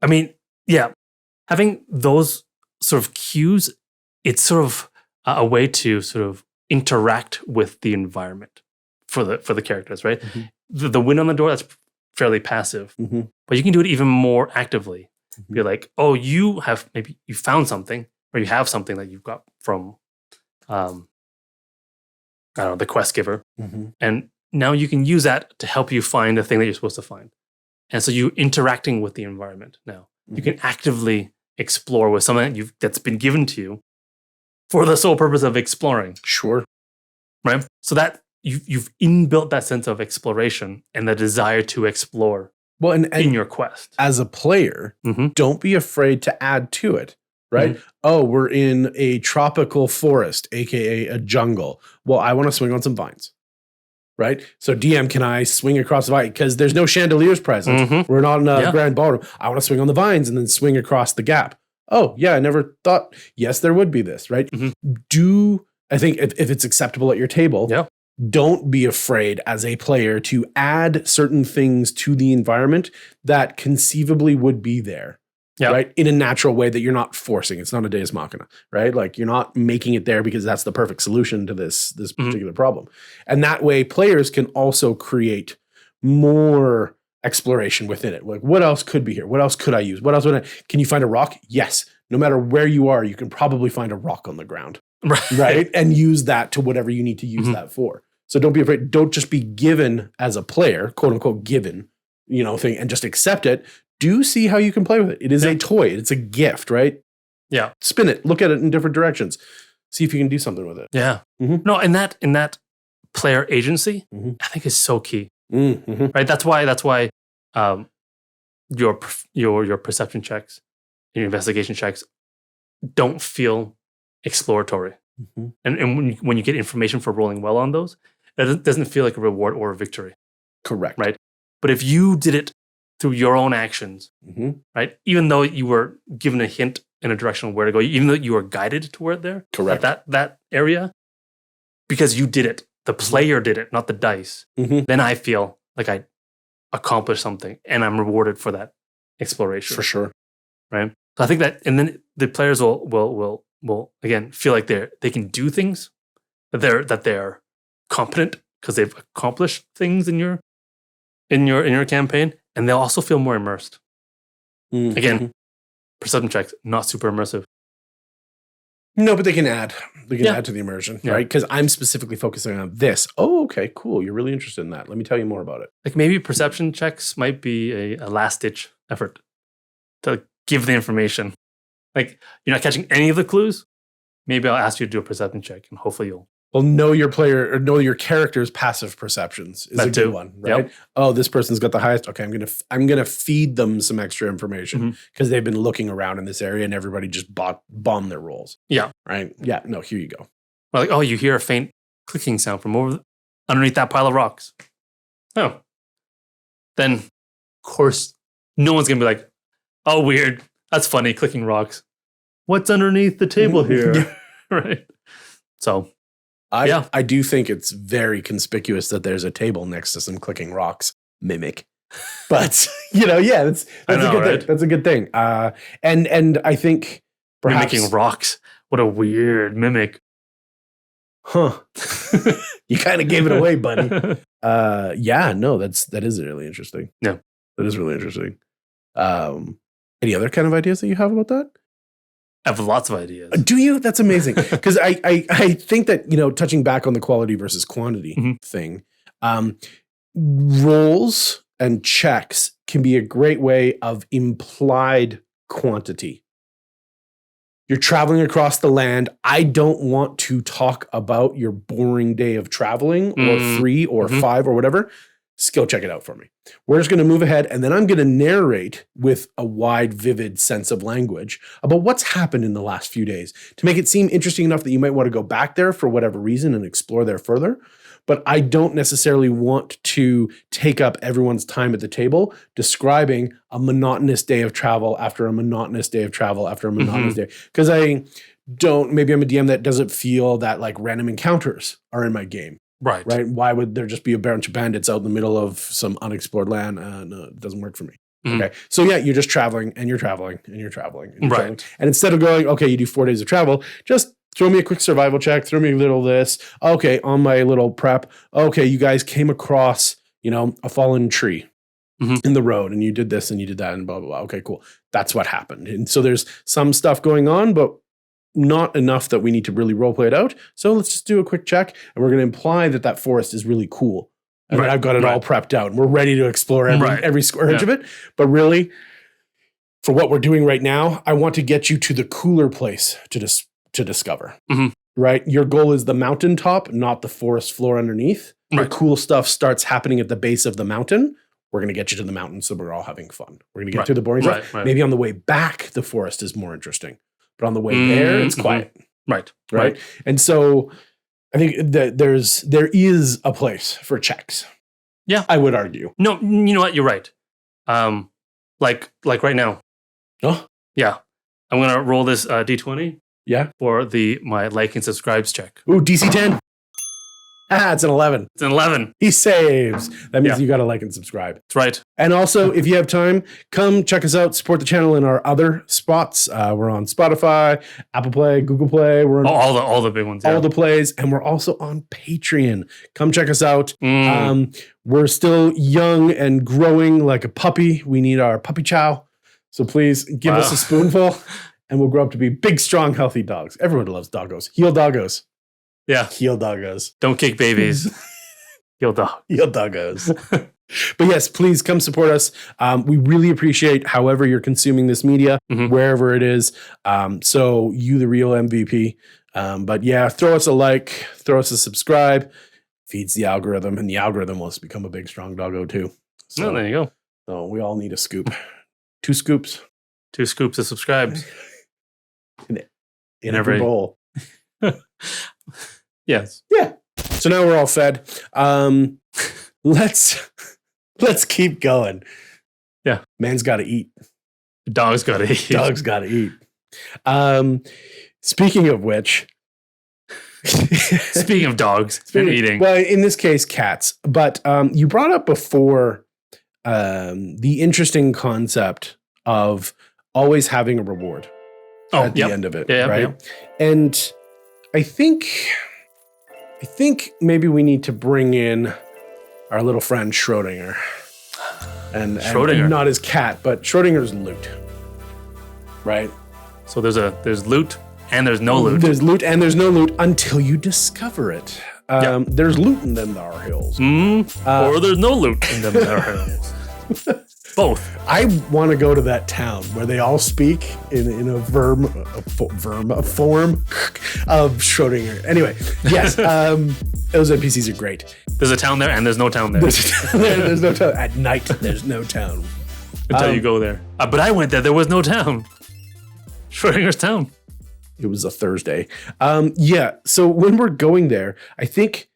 having those sort of cues, it's sort of a way to sort of interact with the environment for the characters, right? The wind on the door, that's fairly passive. Mm-hmm. But you can do it even more actively. Be like, oh, you found something, or you have something that you've got from, I don't know, the quest giver, and now you can use that to help you find the thing that you're supposed to find. And so you're interacting with the environment now. You can actively explore with something that's been given to you for the sole purpose of exploring. Sure. Right? So that you've inbuilt that sense of exploration and the desire to explore in your quest. As a player, don't be afraid to add to it, right? Oh, we're in a tropical forest, aka a jungle. Well, I want to swing on some vines, right? So DM, can I swing across the vine? Because there's no chandeliers present. We're not in a grand ballroom. I want to swing on the vines and then swing across the gap. Oh, yeah, I never thought, yes, there would be this, right? I think if it's acceptable at your table, don't be afraid as a player to add certain things to the environment that conceivably would be there, right? In a natural way that you're not forcing. It's not a Deus Machina, right? Like you're not making it there because that's the perfect solution to this particular problem. And that way players can also create more exploration within it. Like what else could be here? What else could I use? What else can you find a rock? Yes. No matter where you are, you can probably find a rock on the ground, right? And use that to whatever you need to use that for. So don't be afraid. Don't just be given as a player, quote unquote, given, thing and just accept it. Do see how you can play with it. It is a toy. It's a gift, right? Yeah. Spin it. Look at it in different directions. See if you can do something with it. Yeah. No, in that player agency, I think is so key. Right. That's why your perception checks, your investigation checks don't feel exploratory. And when you get information for rolling well on those, it doesn't feel like a reward or a victory. Correct. Right. But if you did it through your own actions, right, even though you were given a hint in a direction of where to go, even though you were guided toward there, correct, that area, because you did it, the player did it, not the dice, then I feel like I accomplished something and I'm rewarded for that exploration. For sure. Right. So I think that, and then the players will again feel like they can do things, that they're competent because they've accomplished things in your campaign, and they'll also feel more immersed. Again, perception checks, not super immersive. No, but they can add. They can add to the immersion, right? Because I'm specifically focusing on this. Oh, okay, cool. You're really interested in that. Let me tell you more about it. Like maybe perception checks might be a last-ditch effort to give the information. Like you're not catching any of the clues. Maybe I'll ask you to do a perception check, and hopefully you'll. Well, know your player or know your character's passive perceptions is a good one, right? Oh, this person's got the highest. Okay, I'm gonna feed them some extra information because they've been looking around in this area and everybody just bombed their rolls. Yeah. Right. Yeah. No. Here you go. Or like, oh, you hear a faint clicking sound from underneath that pile of rocks. Oh. Then, of course, no one's gonna be like, oh, weird. That's funny. Clicking rocks. What's underneath the table here? Right. So. I do think it's very conspicuous that there's a table next to some clicking rocks mimic. But, that's a good thing. That's a good thing. And I think perhaps mimicking rocks. What a weird mimic. Huh. You kind of gave it away, buddy. That is really interesting. Yeah. That is really interesting. Any other kind of ideas that you have about that? I have lots of ideas. Do you? That's amazing. Because I think that, touching back on the quality versus quantity thing, rolls and checks can be a great way of implied quantity. You're traveling across the land. I don't want to talk about your boring day of traveling or 3 or 5 or whatever. Skill check it out for me. We're just going to move ahead, and then I'm going to narrate with a wide, vivid sense of language about what's happened in the last few days to make it seem interesting enough that you might want to go back there for whatever reason and explore there further. But I don't necessarily want to take up everyone's time at the table describing a monotonous day of travel after a monotonous day of travel after a monotonous day. Because maybe I'm a DM that doesn't feel that like random encounters are in my game. Right. Why would there just be a bunch of bandits out in the middle of some unexplored land? No, it doesn't work for me. Okay. So you're just traveling and you're traveling and you're traveling. And you're traveling. And instead of going, okay, you do 4 days of travel, just throw me a quick survival check, throw me a little this. Okay, on my little prep. Okay, you guys came across, a fallen tree. in the road, and you did this and you did that and blah, blah, blah. Okay, cool. That's what happened. And so there's some stuff going on, but not enough that we need to really role play it out. So let's just do a quick check, and we're going to imply that that forest is really cool. And then I've got it all prepped out, and we're ready to explore every square inch of it. But really, for what we're doing right now, I want to get you to the cooler place to discover. Right? Your goal is the mountaintop, not the forest floor underneath. The cool stuff starts happening at the base of the mountain. We're going to get you to the mountain, so we're all having fun. We're going to get through the boring stuff. Maybe on the way back, the forest is more interesting. But on the way there, it's quiet. Right. And so I think that there is a place for checks. Yeah. I would argue. No, you know what? You're right. Like right now. Oh? Yeah. I'm going to roll this D20. Yeah. For my like and subscribes check. Ooh, DC 10. It's an 11. It's an 11. He saves. That means you got to like and subscribe. That's right. And also, if you have time, come check us out. Support the channel in our other spots. We're on Spotify, Apple Play, Google Play. We're on all the big ones. All the plays. And we're also on Patreon. Come check us out. We're still young and growing like a puppy. We need our puppy chow. So please give us a spoonful, and we'll grow up to be big, strong, healthy dogs. Everyone loves doggos. Heel doggos. Yeah. Heel doggos. Don't kick babies. Heel dog. Heel doggos. But yes, please come support us. We really appreciate however you're consuming this media, wherever it is. So you the real MVP. But yeah, throw us a like, throw us a subscribe. Feeds the algorithm, and the algorithm wants to become a big, strong doggo too. So there you go. So we all need a scoop. 2 scoops. 2 scoops of subscribes. In every bowl. Yes. Yeah. So now we're all fed. Let's keep going. Yeah. Man's got to eat. Dog's got to eat. Dog's got to eat. Speaking of which. Speaking of dogs and eating. Well, in this case, cats. But you brought up before the interesting concept of always having a reward at the end of it, right? Yep. And I think maybe we need to bring in our little friend Schrodinger, and not his cat, but Schrodinger's loot, right? So there's loot and there's no loot. There's loot and there's no loot until you discover it. There's loot in them there hills, or there's no loot in them there hills. Both. I want to go to that town where they all speak in a form of Schrodinger. Anyway, yes, those NPCs are great. There's a town there and there's no town there. There's no town. At night, there's no town. Until you go there. But I went there was no town. Schrodinger's town. It was a Thursday. So when we're going there, I think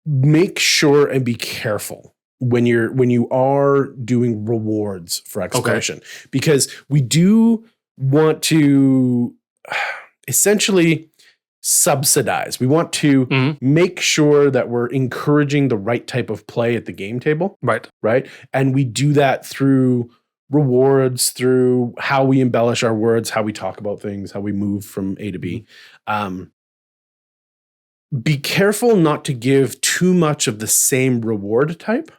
make sure and be careful when you are doing rewards for exploration, because we do want to essentially subsidize. We want to make sure that we're encouraging the right type of play at the game table. Right. And we do that through rewards, through how we embellish our words, how we talk about things, how we move from A to B. Be careful not to give too much of the same reward type.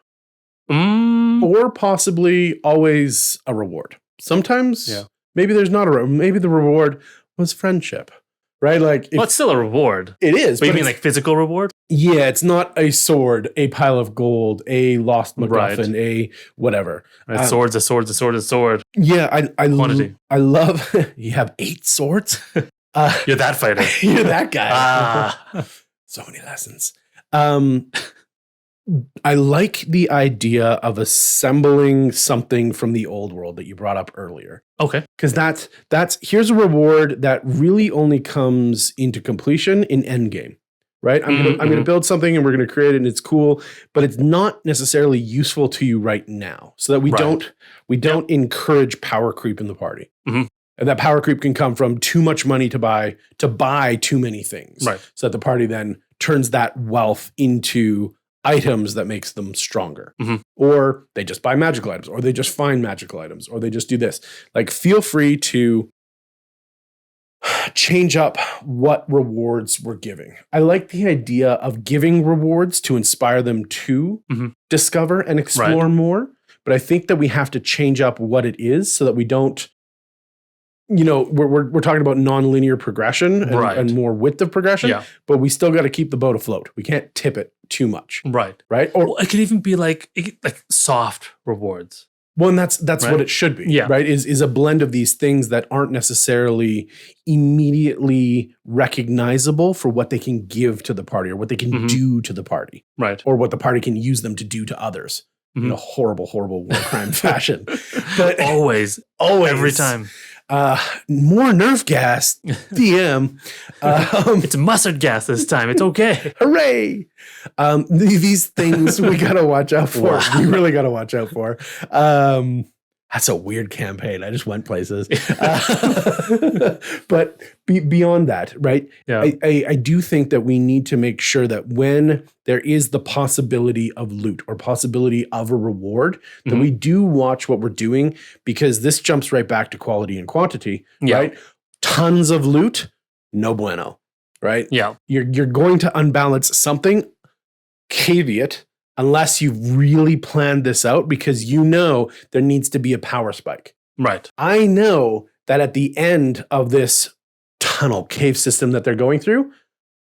Or possibly always a reward. Sometimes maybe there's not a reward. Maybe the reward was friendship, right? Like, it's still a reward. It is. But you mean like physical reward? Yeah, it's not a sword, a pile of gold, a lost MacGuffin, a whatever. Right. A sword. Yeah, I love. You have 8 swords. You're that fighter. You're that guy. So many lessons. I like the idea of assembling something from the old world that you brought up earlier. Okay. Because that's here's a reward that really only comes into completion in endgame, right? I'm gonna build something and we're gonna create it and it's cool, but it's not necessarily useful to you right now. So that we don't encourage power creep in the party. And that power creep can come from too much money to buy too many things. Right. So that the party then turns that wealth into items that makes them stronger, or they just buy magical items, or they just find magical items, or they just do this. Like, feel free to change up what rewards we're giving. I like the idea of giving rewards to inspire them to discover and explore more. but I think that we have to change up what it is so that we don't, we're talking about nonlinear progression and more width of progression, but we still got to keep the boat afloat. We can't tip it too much. Right. Or it could even be like soft rewards. Well, and that's what it should be, right? Is a blend of these things that aren't necessarily immediately recognizable for what they can give to the party or what they can do to the party, right? Or what the party can use them to do to others in a horrible, horrible war crime fashion. But always, every time. More Nerf gas, DM. It's mustard gas this time. It's okay. Hooray! These things we gotta watch out for. Wow. We really gotta watch out for. That's a weird campaign. I just went places. But beyond that, right? Yeah. I do think that we need to make sure that when there is the possibility of loot or possibility of a reward, that we do watch what we're doing, because this jumps right back to quality and quantity, right? Tons of loot, no bueno, right? Yeah. You're going to unbalance something, caveat, unless you've really planned this out, because there needs to be a power spike. Right. I know that at the end of this tunnel cave system that they're going through,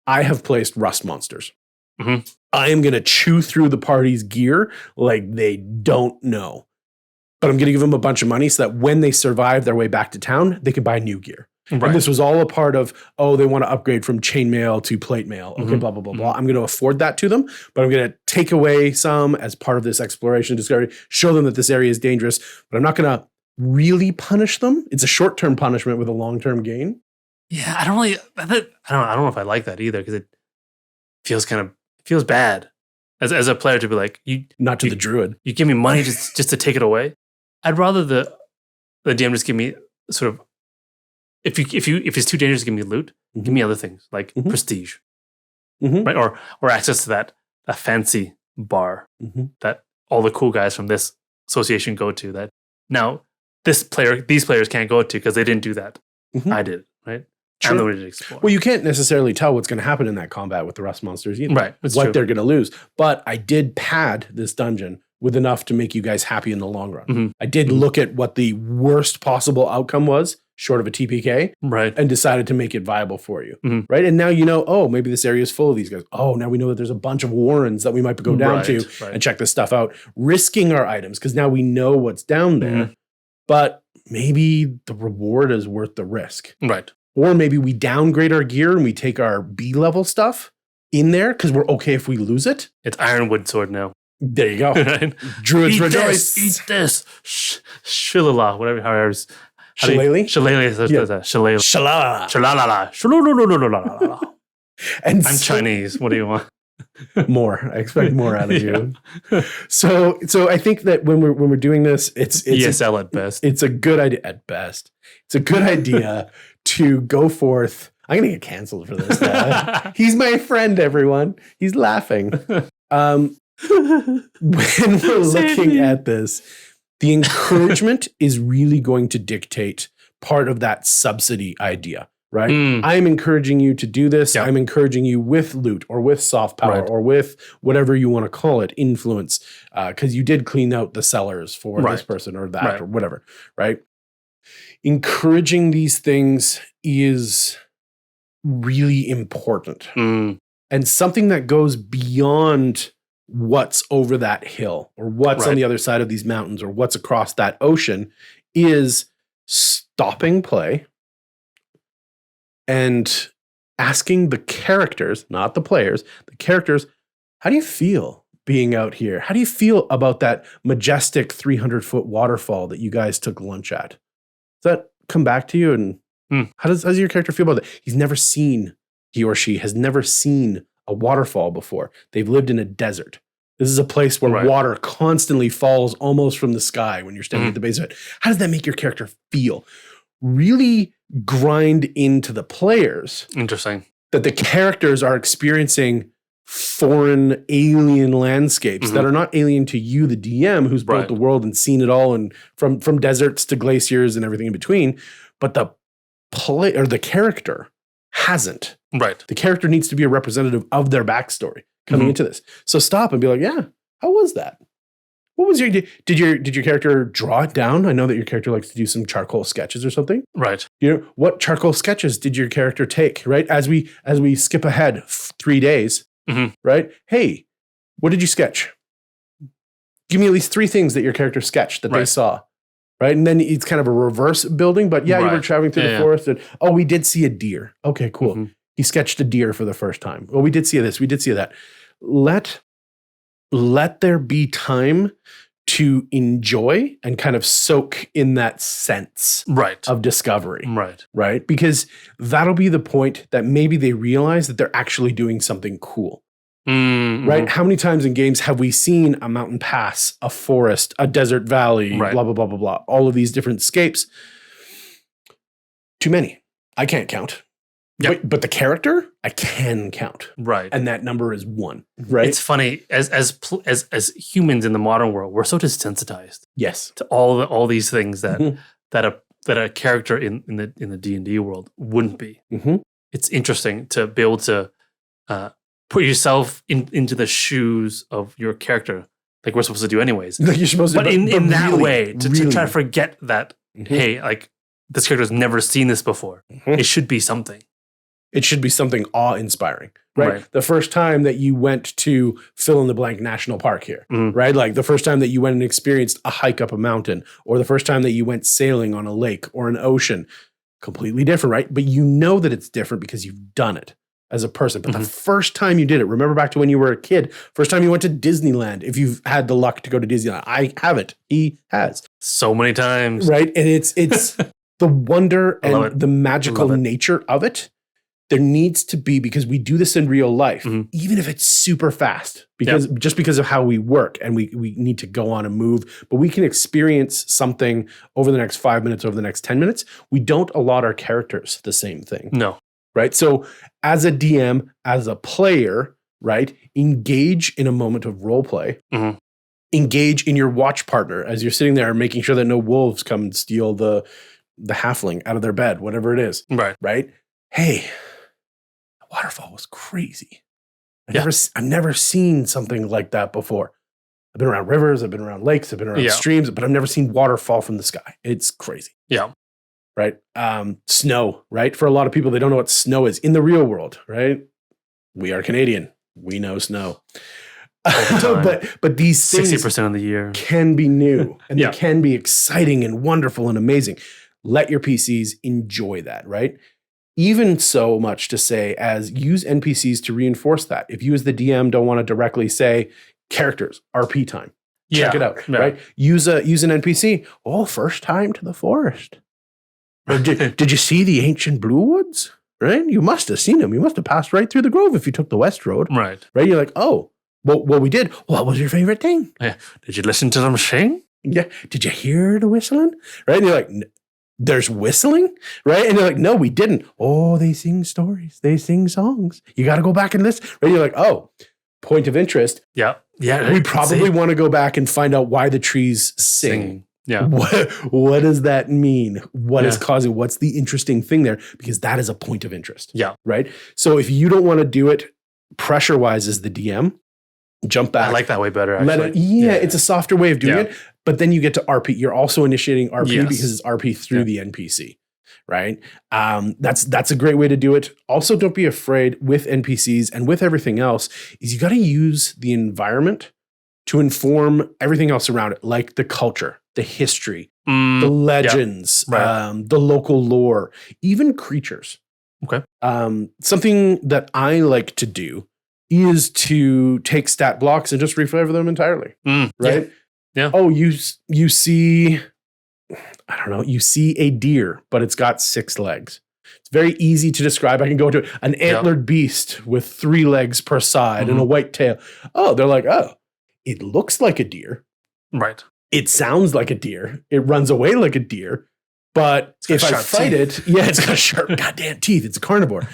I have placed rust monsters. I am going to chew through the party's gear like they don't know. But I'm going to give them a bunch of money so that when they survive their way back to town, they can buy new gear. Right. And this was all a part of, they want to upgrade from chainmail to plate mail. Okay, blah, blah, blah, blah. I'm going to afford that to them, but I'm going to take away some as part of this exploration discovery, show them that this area is dangerous, but I'm not going to really punish them. It's a short-term punishment with a long-term gain. Yeah, I don't know if I like that either, because it feels bad as a player to be like, not to the druid. You give me money just to take it away. I'd rather the DM just give me sort of, if it's too dangerous to give me loot, give me other things like prestige, right? Or access to that fancy bar that all the cool guys from this association go to. That now these players can't go to because they didn't do that. I did, right? Sure. I'm the one who did explore. Well, you can't necessarily tell what's going to happen in that combat with the rust monsters either. Right. What they're going to lose. But I did pad this dungeon with enough to make you guys happy in the long run. I did look at what the worst possible outcome was, short of a TPK, right, and decided to make it viable for you, right? And now maybe this area is full of these guys. Oh, now we know that there's a bunch of warrens that we might go down to and check this stuff out, risking our items because now we know what's down there. But maybe the reward is worth the risk, right? Or maybe we downgrade our gear and we take our B level stuff in there because we're okay if we lose it. It's Ironwood sword now. There you go. Right? Druids rejoice. Eat this. Shillala, whatever. Shillelagh? Shillelagh. Shillelagh. Shalala. Shalala. And I'm Chinese. What do you want? More. I expect more out of you. So I think that when we're doing this, it's ESL at best. It's a good idea at best. It's a good idea to go forth. I'm gonna get canceled for this. He's my friend, everyone. He's laughing. When we're looking at this, the encouragement is really going to dictate part of that subsidy idea, right? I'm encouraging you to do this. I'm encouraging you with loot or with soft power or with whatever you want to call it, influence, because you did clean out the cellars for this person or that or whatever, right? Encouraging these things is really important. And something that goes beyond what's over that hill or what's on the other side of these mountains or what's across that ocean is stopping play and asking the characters, not the players, the characters, how do you feel being out here? How do you feel about that majestic 300-foot waterfall that you guys took lunch at? Does that come back to you? And how does your character feel about that? He or she has never seen a waterfall before. They've lived in a desert. This is a place where water constantly falls almost from the sky when you're standing at the base of it. How does that make your character feel? Really grind into the players. Interesting. That the characters are experiencing foreign alien landscapes that are not alien to you, the DM, who's built the world and seen it all, and from deserts to glaciers and everything in between. But the character hasn't. Right. The character needs to be a representative of their backstory coming into this. So stop and be like, yeah, how was that? What was did your character draw it down? I know that your character likes to do some charcoal sketches or something. Right. What charcoal sketches did your character take? Right, as we skip ahead 3 days. Mhm. Right. Hey, what did you sketch? Give me at least 3 things that your character sketched that they Right. saw. Right, and then it's kind of a reverse building. But yeah, you were Right. traveling through the forest, and we did see a deer. Okay, cool. Mhm. He sketched a deer for the first time. Well, we did see this. We did see that. Let there be time to enjoy and kind of soak in that sense Right. of discovery, Right. right? Because that'll be the point that maybe they realize that they're actually doing something cool, Mm-hmm. right? How many times in games have we seen a mountain pass, a forest, a desert valley, Right. blah, blah, blah, blah, blah, all of these different scapes? Too many. I can't count. Yep. But the character, I can count. Right. And that number is 1, right? It's funny as humans in the modern world, we're so desensitized Yes. to all these things that Mhm. that a character in the D&D world wouldn't be. Mm-hmm. It's interesting to be able to put yourself into the shoes of your character, like we're supposed to do anyways. Like you're supposed to, But in that really, way, to really. try to forget that, Mhm. hey, like this character's never seen this before. Mhm. It should be something. It should be something awe-inspiring, right? Right. The first time that you went to fill in the blank national park here, Mhm. right? Like the first time that you went and experienced a hike up a mountain, or the first time that you went sailing on a lake or an ocean, completely different, right? But you know that it's different because you've done it as a person. But the Mhm. first time you did it, remember back to when you were a kid, first time you went to Disneyland, if you've had the luck to go to Disneyland, I haven't, he has, So many times. right? And it's the wonder I love and it. the magical Love it. nature of it. There needs to be, because we do this in real life, Mhm. even if it's super fast, just because of how we work and we need to go on and move, but we can experience something over the next 5 minutes, over the next 10 minutes. We don't allot our characters the same thing, No. right? So as a DM, as a player, right, engage in a moment of role play. Mhm. Engage in your watch partner as you're sitting there making sure that no wolves come and steal the halfling out of their bed, whatever it is, Right. right? Hey, the waterfall was crazy. Yeah. I've never seen something like that before. I've been around rivers, I've been around lakes, I've been around Yeah. streams, but I've never seen water fall from the sky. It's crazy. Yeah. Right? Snow, right? For a lot of people, they don't know what snow is in the real world, right? We are Canadian. We know snow. the but these 60% things of the year. can be new and Yeah. they can be exciting and wonderful and amazing. Let your PCs enjoy that, right? Even so much to say as use NPCs to reinforce that. If you as the DM don't want to directly say characters, RP time, check it out, Yeah. right? Use an NPC. Oh, first time to the forest. Or did you see the ancient blue woods? Right? You must have seen them. You must have passed right through the grove if you took the west road. Right. Right? You're like, oh, well, we did. What was your favorite thing? Did you listen to them sing? Yeah. Did you hear the whistling? Right? And you're like, there's whistling? Right? And you're like, no, we didn't. Oh, they sing stories. They sing songs. You got to go back and listen. Right? You're like, oh, point of interest. Yeah. Yeah. We probably want to go back and find out why the trees sing. Singing. Yeah. What does that mean? What is Yeah. causing? What's the interesting thing there? Because that is a point of interest. Yeah. Right? So if you don't want to do it pressure-wise as the DM, jump back. I like that way better, Let actually. it, it's a softer way of doing Yeah. it. But then you get to RP. You're also initiating RP Yes. because it's RP through the NPC, right? That's a great way to do it. Also, don't be afraid with NPCs and with everything else is you got to use the environment to inform everything else around it, like the culture, the history, the legends, Right. the local lore, even creatures. Okay. Something that I like to do is to take stat blocks and just reflavor them entirely. Right? Yeah. Oh, you see, I don't know, you see a deer, but it's got 6 legs. It's very easy to describe. I can go to an antlered beast with 3 legs per side and a white tail. Oh, they're like, oh, it looks like a deer. Right. It sounds like a deer. It runs away like a deer. But got if I sharp fight teeth. it's got sharp goddamn teeth. It's a carnivore.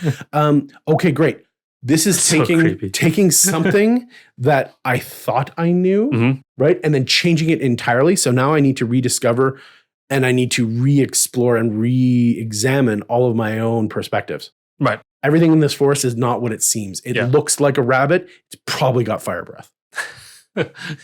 Okay, great. This is So creepy. taking something that I thought I knew, Mhm. right? And then changing it entirely. So now I need to rediscover and I need to re-explore and re-examine all of my own perspectives. Right. Everything in this forest is not what it seems. It Yeah. looks like a rabbit. It's probably got fire breath.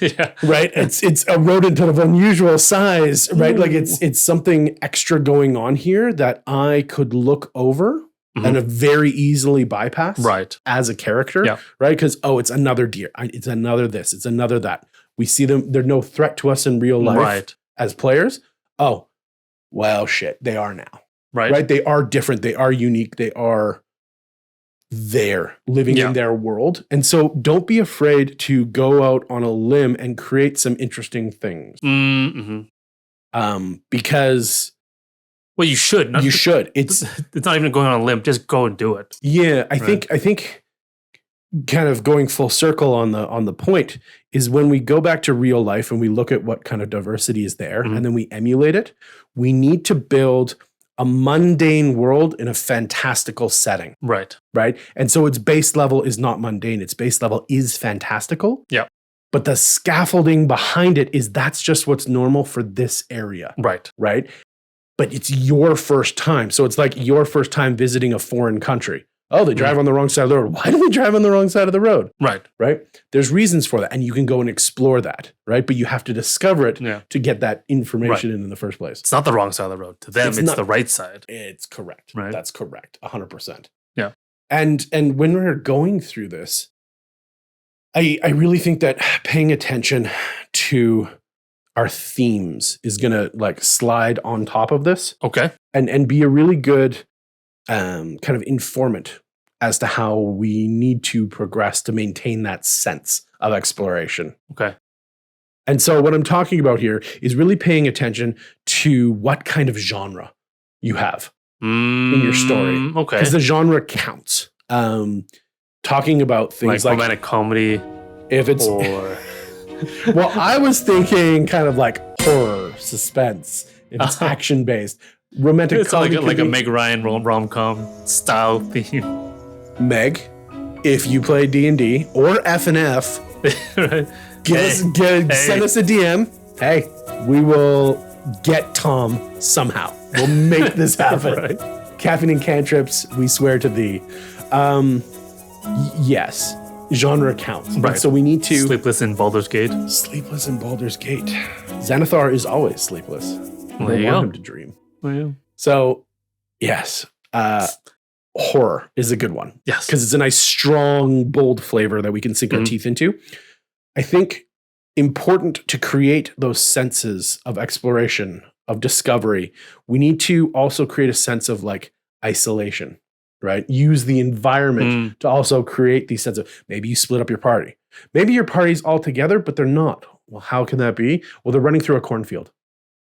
Yeah. Right? It's a rodent of unusual size, right? Like it's something extra going on here that I could look over and very easily bypass as a character, right? Because, it's another deer. It's another this. It's another that. We see them. They're no threat to us in real life as players. Oh, well, shit. They are now. Right? They are different. They are unique. They are there living in their world. And so don't be afraid to go out on a limb and create some interesting things. Because... Well, you should. You should. It's not even going on a limb. Just go and do it. Yeah, I think kind of going full circle on the point is when we go back to real life and we look at what kind of diversity is there and then we emulate it, we need to build a mundane world in a fantastical setting. Right. And so its base level is not mundane. Its base level is fantastical. Yeah. But the scaffolding behind it is that's just what's normal for this area. Right. But it's your first time. So it's like your first time visiting a foreign country. Oh, they drive on the wrong side of the road. Why do they drive on the wrong side of the road? Right. There's reasons for that. And you can go and explore that. Right. But you have to discover it to get that information in the first place. It's not the wrong side of the road. To them, it's the right side. It's correct. Right. That's correct. 100%. Yeah. And when we're going through this, I really think that paying attention to our themes is going to like slide on top of this. Okay. And be a really good kind of informant as to how we need to progress to maintain that sense of exploration. Okay. And so what I'm talking about here is really paying attention to what kind of genre you have in your story. Okay. Because the genre counts. Talking about things like romantic comedy. If it's... Well, I was thinking kind of like horror, suspense. If it's action-based. Romantic it's comedy. Like a Meg Ryan rom-com style theme. Meg, if you play D&D or F&F, send us a DM. Hey, we will get Tom somehow. We'll make this happen. Caffeine Cantrips, we swear to thee. Yes. Genre counts. Right. So we need to... Sleepless in Baldur's Gate. Sleepless in Baldur's Gate. Xanathar is always sleepless. Well, they want him to dream. So, yes. Horror is a good one. Yes. Because it's a nice, strong, bold flavor that we can sink our teeth into. I think important to create those senses of exploration, of discovery, we need to also create a sense of like isolation. Right? Use the environment to also create these sense of maybe you split up your party. Maybe your party's all together, but they're not. Well, how can that be? Well, they're running through a cornfield.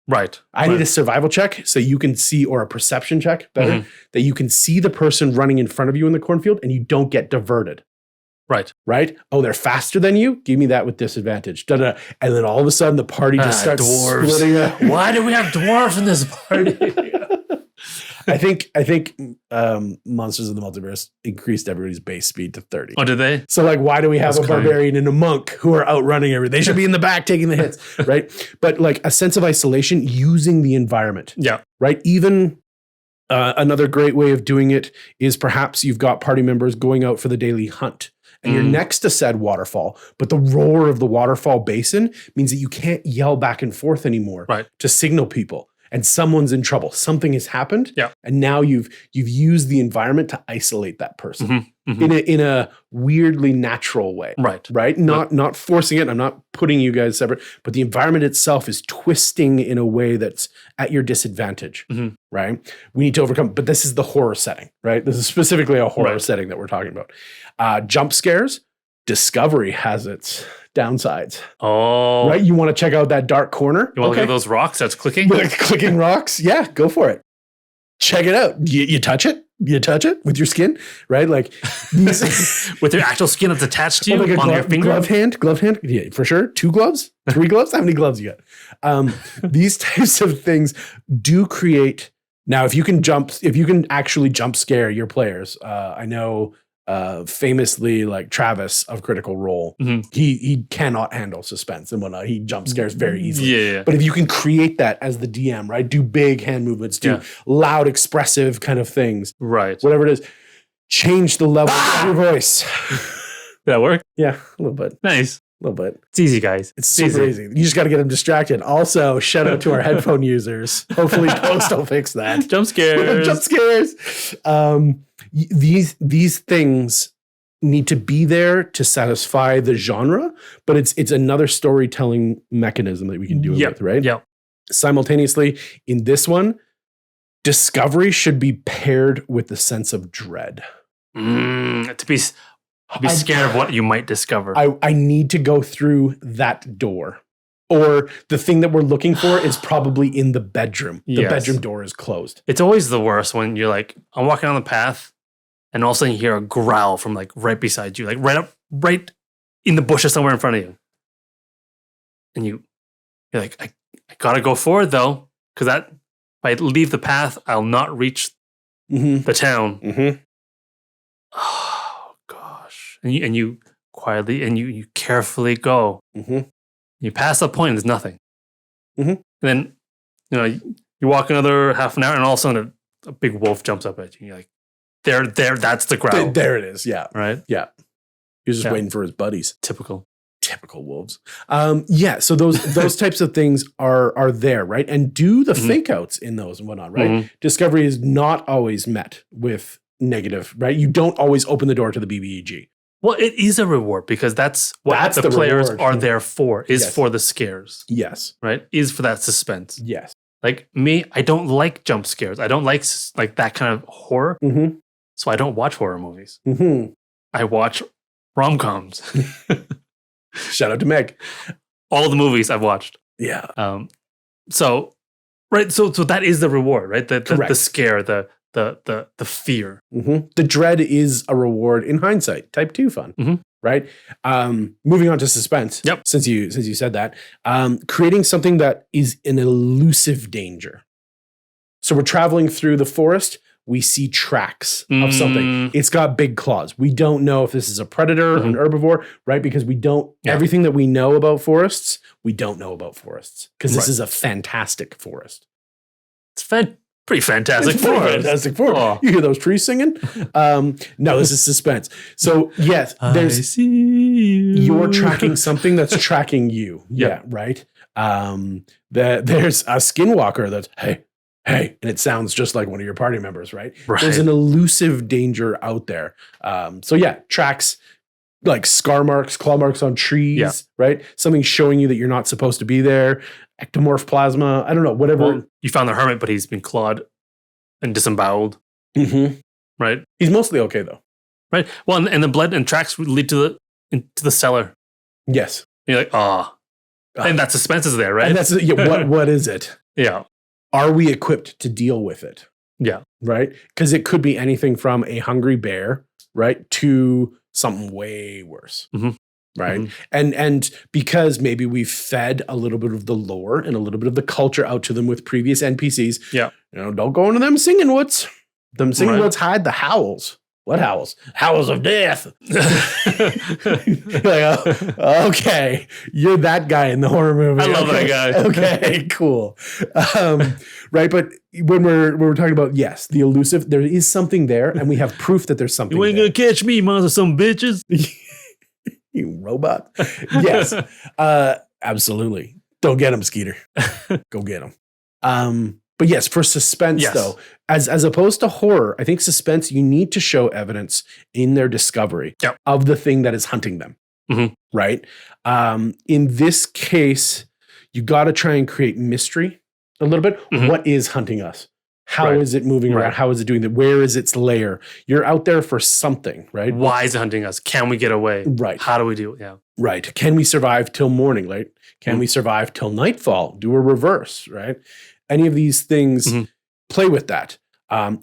Right. I need a survival check so you can see, or a perception check, better, that you can see the person running in front of you in the cornfield and you don't get diverted. Right? Oh, they're faster than you? Give me that with disadvantage. Da-da. And then all of a sudden the party just starts splitting up. Why do we have dwarves in this party? I think Monsters of the Multiverse increased everybody's base speed to 30. Oh, did they? So like, why do we have a barbarian and a monk who are outrunning everything? They should be in the back taking the hits, right? But like a sense of isolation using the environment. Yeah. Right? Even another great way of doing it is perhaps you've got party members going out for the daily hunt. And you're next to said waterfall, but the roar of the waterfall basin means that you can't yell back and forth anymore to signal people. And someone's in trouble. Something has happened. Yeah. And now you've used the environment to isolate that person in a weirdly natural way. Right. Not forcing it. I'm not putting you guys separate, but the environment itself is twisting in a way that's at your disadvantage. Right. We need to overcome, but this is the horror setting, right? This is specifically a horror setting that we're talking about. Jump scares. Discovery has its downsides. Oh. Right? You want to check out that dark corner? You want to look at those rocks that's clicking? Clicking rocks? Yeah, go for it. Check it out. You touch it? You touch it with your skin, right? Like with your actual skin that's attached to you like on your finger? Glove hand? Yeah, for sure. 2 gloves? 3 gloves? How many gloves you got? These types of things do create... Now, if you can actually jump scare your players, I know... famously like Travis of Critical Role, he cannot handle suspense and whatnot. He jump scares very easily. Yeah. But if you can create that as the DM, right? Do big hand movements, do loud, expressive kind of things. Right. Whatever it is, change the level of your voice. Did that work? Yeah, a little bit. Nice. A little bit. It's easy, guys. It's super easy. You just got to get them distracted. Also, shout out to our headphone users. Hopefully, post will fix that. Jump scares. Jump scares. These things need to be there to satisfy the genre, but it's another storytelling mechanism that we can do it with, right? Yeah. Simultaneously, in this one, discovery should be paired with the sense of dread. To be scared of what you might discover. I need to go through that door. Or the thing that we're looking for is probably in the bedroom. The bedroom door is closed. It's always the worst when you're like, I'm walking on the path and all of a sudden you hear a growl from like right beside you, like right in the bushes somewhere in front of you. And you're like, I gotta go forward though, because that if I leave the path, I'll not reach the town. Mm-hmm. Oh gosh. And you quietly and you carefully go. Mm-hmm. You pass the point, there's nothing. Mm-hmm. And then, you walk another half an hour and all of a sudden a big wolf jumps up at you. And you're like, there, that's the growl. There it is. Yeah. Right? Yeah. He was just waiting for his buddies. Typical wolves. So those types of things are there, right? And do the fake outs in those and whatnot, right? Mm-hmm. Discovery is not always met with negative, right? You don't always open the door to the BBEG. Well, it is a reward because that's what the players reward. are there for, for the scares. Yes. Right? Is for that suspense. Yes. Like me, I don't like jump scares. I don't like that kind of horror. Mm-hmm. So I don't watch horror movies. Mm-hmm. I watch rom-coms. Shout out to Meg. All the movies I've watched. Yeah. So that is the reward, right? The scare, the fear. Mm-hmm. The dread is a reward in hindsight. Type 2 fun, right? Moving on to suspense. Yep. Since you said that, creating something that is an elusive danger. So we're traveling through the forest. We see tracks of something. It's got big claws. We don't know if this is a predator or an herbivore, right? Because we don't, everything that we know about forests, we don't know about forests. Because this is a fantastic forest. It's pretty fantastic forest. Fantastic forest. Oh. You hear those trees singing? No, this is suspense. So yes, you're tracking something that's tracking you. Yeah, right? There's a skinwalker that's, hey, and it sounds just like one of your party members, right? There's an elusive danger out there. Tracks like scar marks, claw marks on trees, right? Something showing you that you're not supposed to be there. Ectomorph plasma, I don't know, whatever. Well, you found the hermit, but he's been clawed and disemboweled. Mm-hmm. Right? He's mostly okay, though. Right? Well, and the blood and tracks lead to the cellar. Yes. And you're like, and that suspense is there, right? And that's what is it? Yeah. Are we equipped to deal with it? Yeah. Right? Because it could be anything from a hungry bear, right, to something way worse. Mm-hmm. Right. Mm-hmm. And because maybe we've fed a little bit of the lore and a little bit of the culture out to them with previous NPCs. Yeah. Don't go into them singing woods. Them singing woods hide the howls. What howls? Howls of death. Okay. You're that guy in the horror movie. I love that guy. Okay, cool. Right. But when we're talking about, the elusive, there is something there and we have proof that there's something You ain't there. gonna catch me, monster some bitches. You robot. Yes. Absolutely. Don't get him, Skeeter. Go get him. But yes, for suspense though, as opposed to horror, I think suspense, you need to show evidence in their discovery of the thing that is hunting them. Mm-hmm. Right. In this case, you got to try and create mystery a little bit. Mm-hmm. What is hunting us? How is it moving around? How is it doing that? Where is its lair? You're out there for something, right? Why is it hunting us? Can we get away? Right. How do we do it? Yeah. Right. Can we survive till morning? Right. Can we survive till nightfall? Do a reverse, right? Any of these things play with that.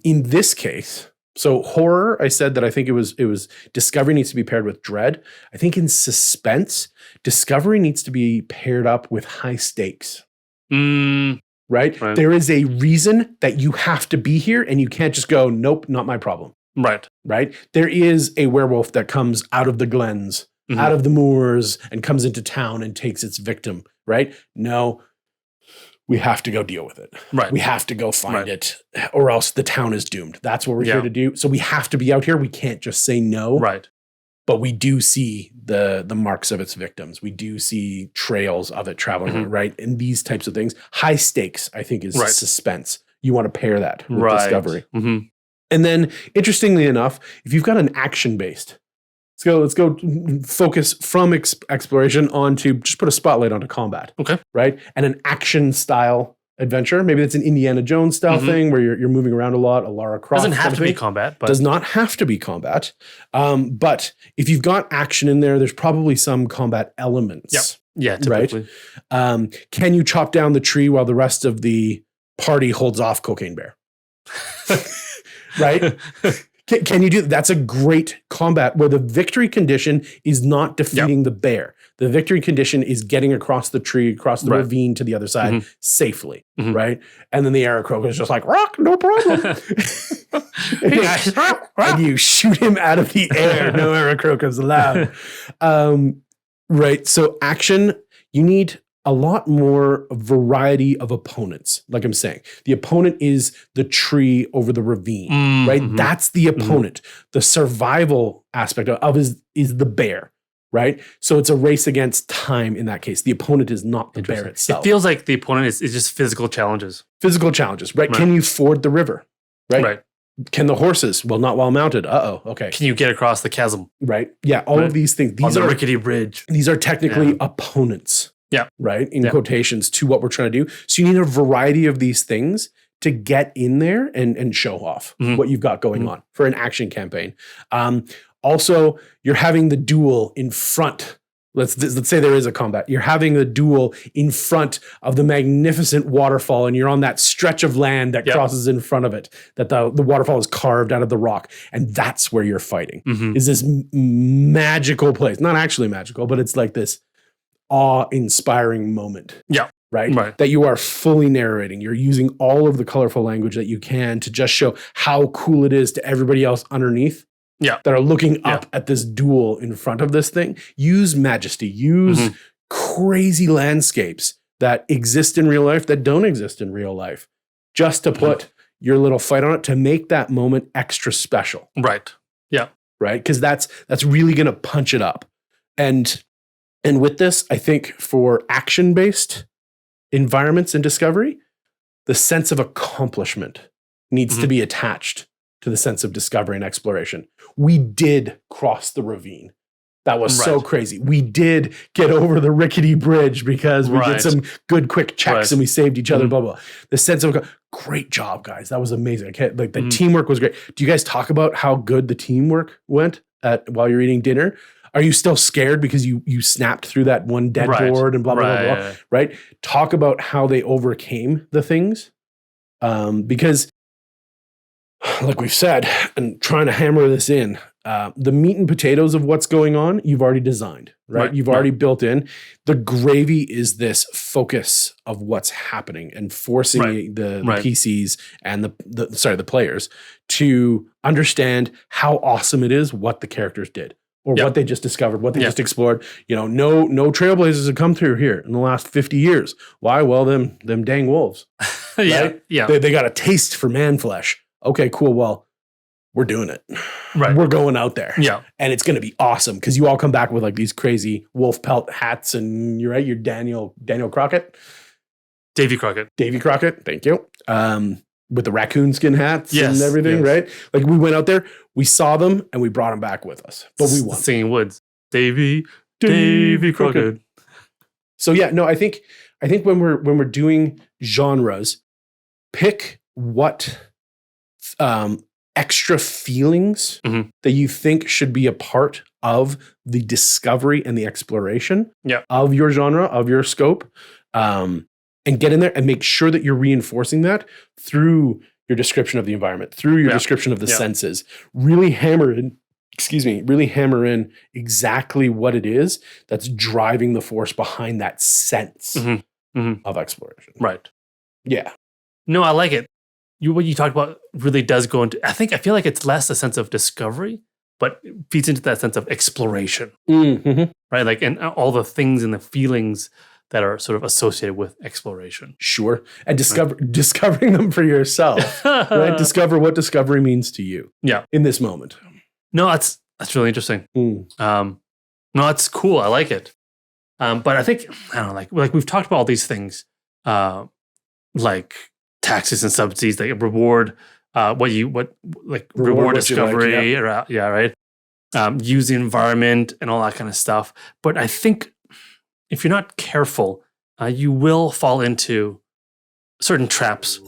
In this case, so horror, I said that I think it was discovery needs to be paired with dread. I think in suspense, discovery needs to be paired up with high stakes. Right? There is a reason that you have to be here and you can't just go, nope, not my problem. Right? There is a werewolf that comes out of the glens, out of the moors, and comes into town and takes its victim, right? No, we have to go deal with it. Right. We have to go find it or else the town is doomed. That's what we're here to do. So we have to be out here. We can't just say no. Right. but we do see the marks of its victims. We do see trails of it traveling, right? And these types of things. High stakes, I think, is suspense. You want to pair that with discovery. And then, interestingly enough, if you've got an action-based, let's go focus from exploration onto, just put a spotlight onto combat. Okay. Right? And an action-style adventure. Maybe it's an Indiana Jones style thing where you're moving around a lot. A Lara Croft. Doesn't have to be combat. But does not have to be combat. But if you've got action in there, there's probably some combat elements. Yep. Yeah, typically. Right? Can you chop down the tree while the rest of the party holds off Cocaine Bear? Right? Can you do that? That's a great combat where the victory condition is not defeating the bear. The victory condition is getting across the tree, across the ravine to the other side safely, right? And then the arrow croaker is just like, rock, no problem. And you shoot him out of the air. No arrow croakers allowed. Right. So action, you need a lot more variety of opponents. Like I'm saying, the opponent is the tree over the ravine, right? That's the opponent. The survival aspect of is the bear, right? So it's a race against time in that case. The opponent is not the bear itself. It feels like the opponent is just physical challenges. Physical challenges, right? Can you ford the river, right? Can the horses? Well, not while mounted. Okay. Can you get across the chasm? Right. Yeah. All of these things. These on the rickety bridge. These are technically opponents. Yeah. Right. In quotations to what we're trying to do. So you need a variety of these things to get in there and show off what you've got going on for an action campaign. Also, you're having the duel in front. Let's say there is a combat. You're having the duel in front of the magnificent waterfall, and you're on that stretch of land that crosses in front of it, that the waterfall is carved out of the rock. And that's where you're fighting. Is this magical place. Not actually magical, but it's like this awe-inspiring moment. Yeah. Right? That you are fully narrating. You're using all of the colorful language that you can to just show how cool it is to everybody else underneath. That are looking up at this duel in front of this thing. Use majesty. Use crazy landscapes that exist in real life that don't exist in real life. Just to put your little fight on it to make that moment extra special. Right. Yeah. Right? Because that's really going to punch it up. And with this, I think for action-based environments and discovery, the sense of accomplishment needs to be attached to the sense of discovery and exploration. We did cross the ravine. That was so crazy. We did get over the rickety bridge because we did some good quick checks and we saved each other, blah, blah. The sense of, great job, guys. That was amazing. The teamwork was great. Do you guys talk about how good the teamwork went while you're eating dinner? Are you still scared because you snapped through that one dead board and blah, blah, blah, blah, right? Talk about how they overcame the things. Because, like we've said, and trying to hammer this in, the meat and potatoes of what's going on, you've already designed, right? You've already built in. The gravy is this focus of what's happening and forcing the PCs and the players to understand how awesome it is what the characters did. Or what they just discovered, what they just explored. You know, no trailblazers have come through here in the last 50 years. Why? Well, them dang wolves. Right? They got a taste for man flesh. Okay, cool. Well, we're doing it. Right. We're going out there. Yeah. And it's going to be awesome because you all come back with like these crazy wolf pelt hats and you're Daniel Crockett. Davy Crockett. Thank you. With the raccoon skin hats and everything, right? Like we went out there, we saw them, and we brought them back with us. But we won. Singing Woods. Davy Crockett. So I think when we're doing genres, pick what extra feelings that you think should be a part of the discovery and the exploration of your genre, of your scope. And get in there and make sure that you're reinforcing that through your description of the environment, through your description of the senses. Really hammer in exactly what it is that's driving the force behind that sense of exploration. Right. Yeah. No, I like it. What you talked about really does go into, I feel like it's less a sense of discovery, but it feeds into that sense of exploration. Right? Like, and all the things and the feelings that are sort of associated with exploration. Sure. And discovering them for yourself, right? Discover what discovery means to you in this moment. No, that's That's really interesting. Mm. No, that's cool. I like it. But I think, I don't know, like we've talked about all these things, like taxes and subsidies, like reward, reward what you discovery, like, yeah, right. Use the environment and all that kind of stuff. But I think if you're not careful, you will fall into certain traps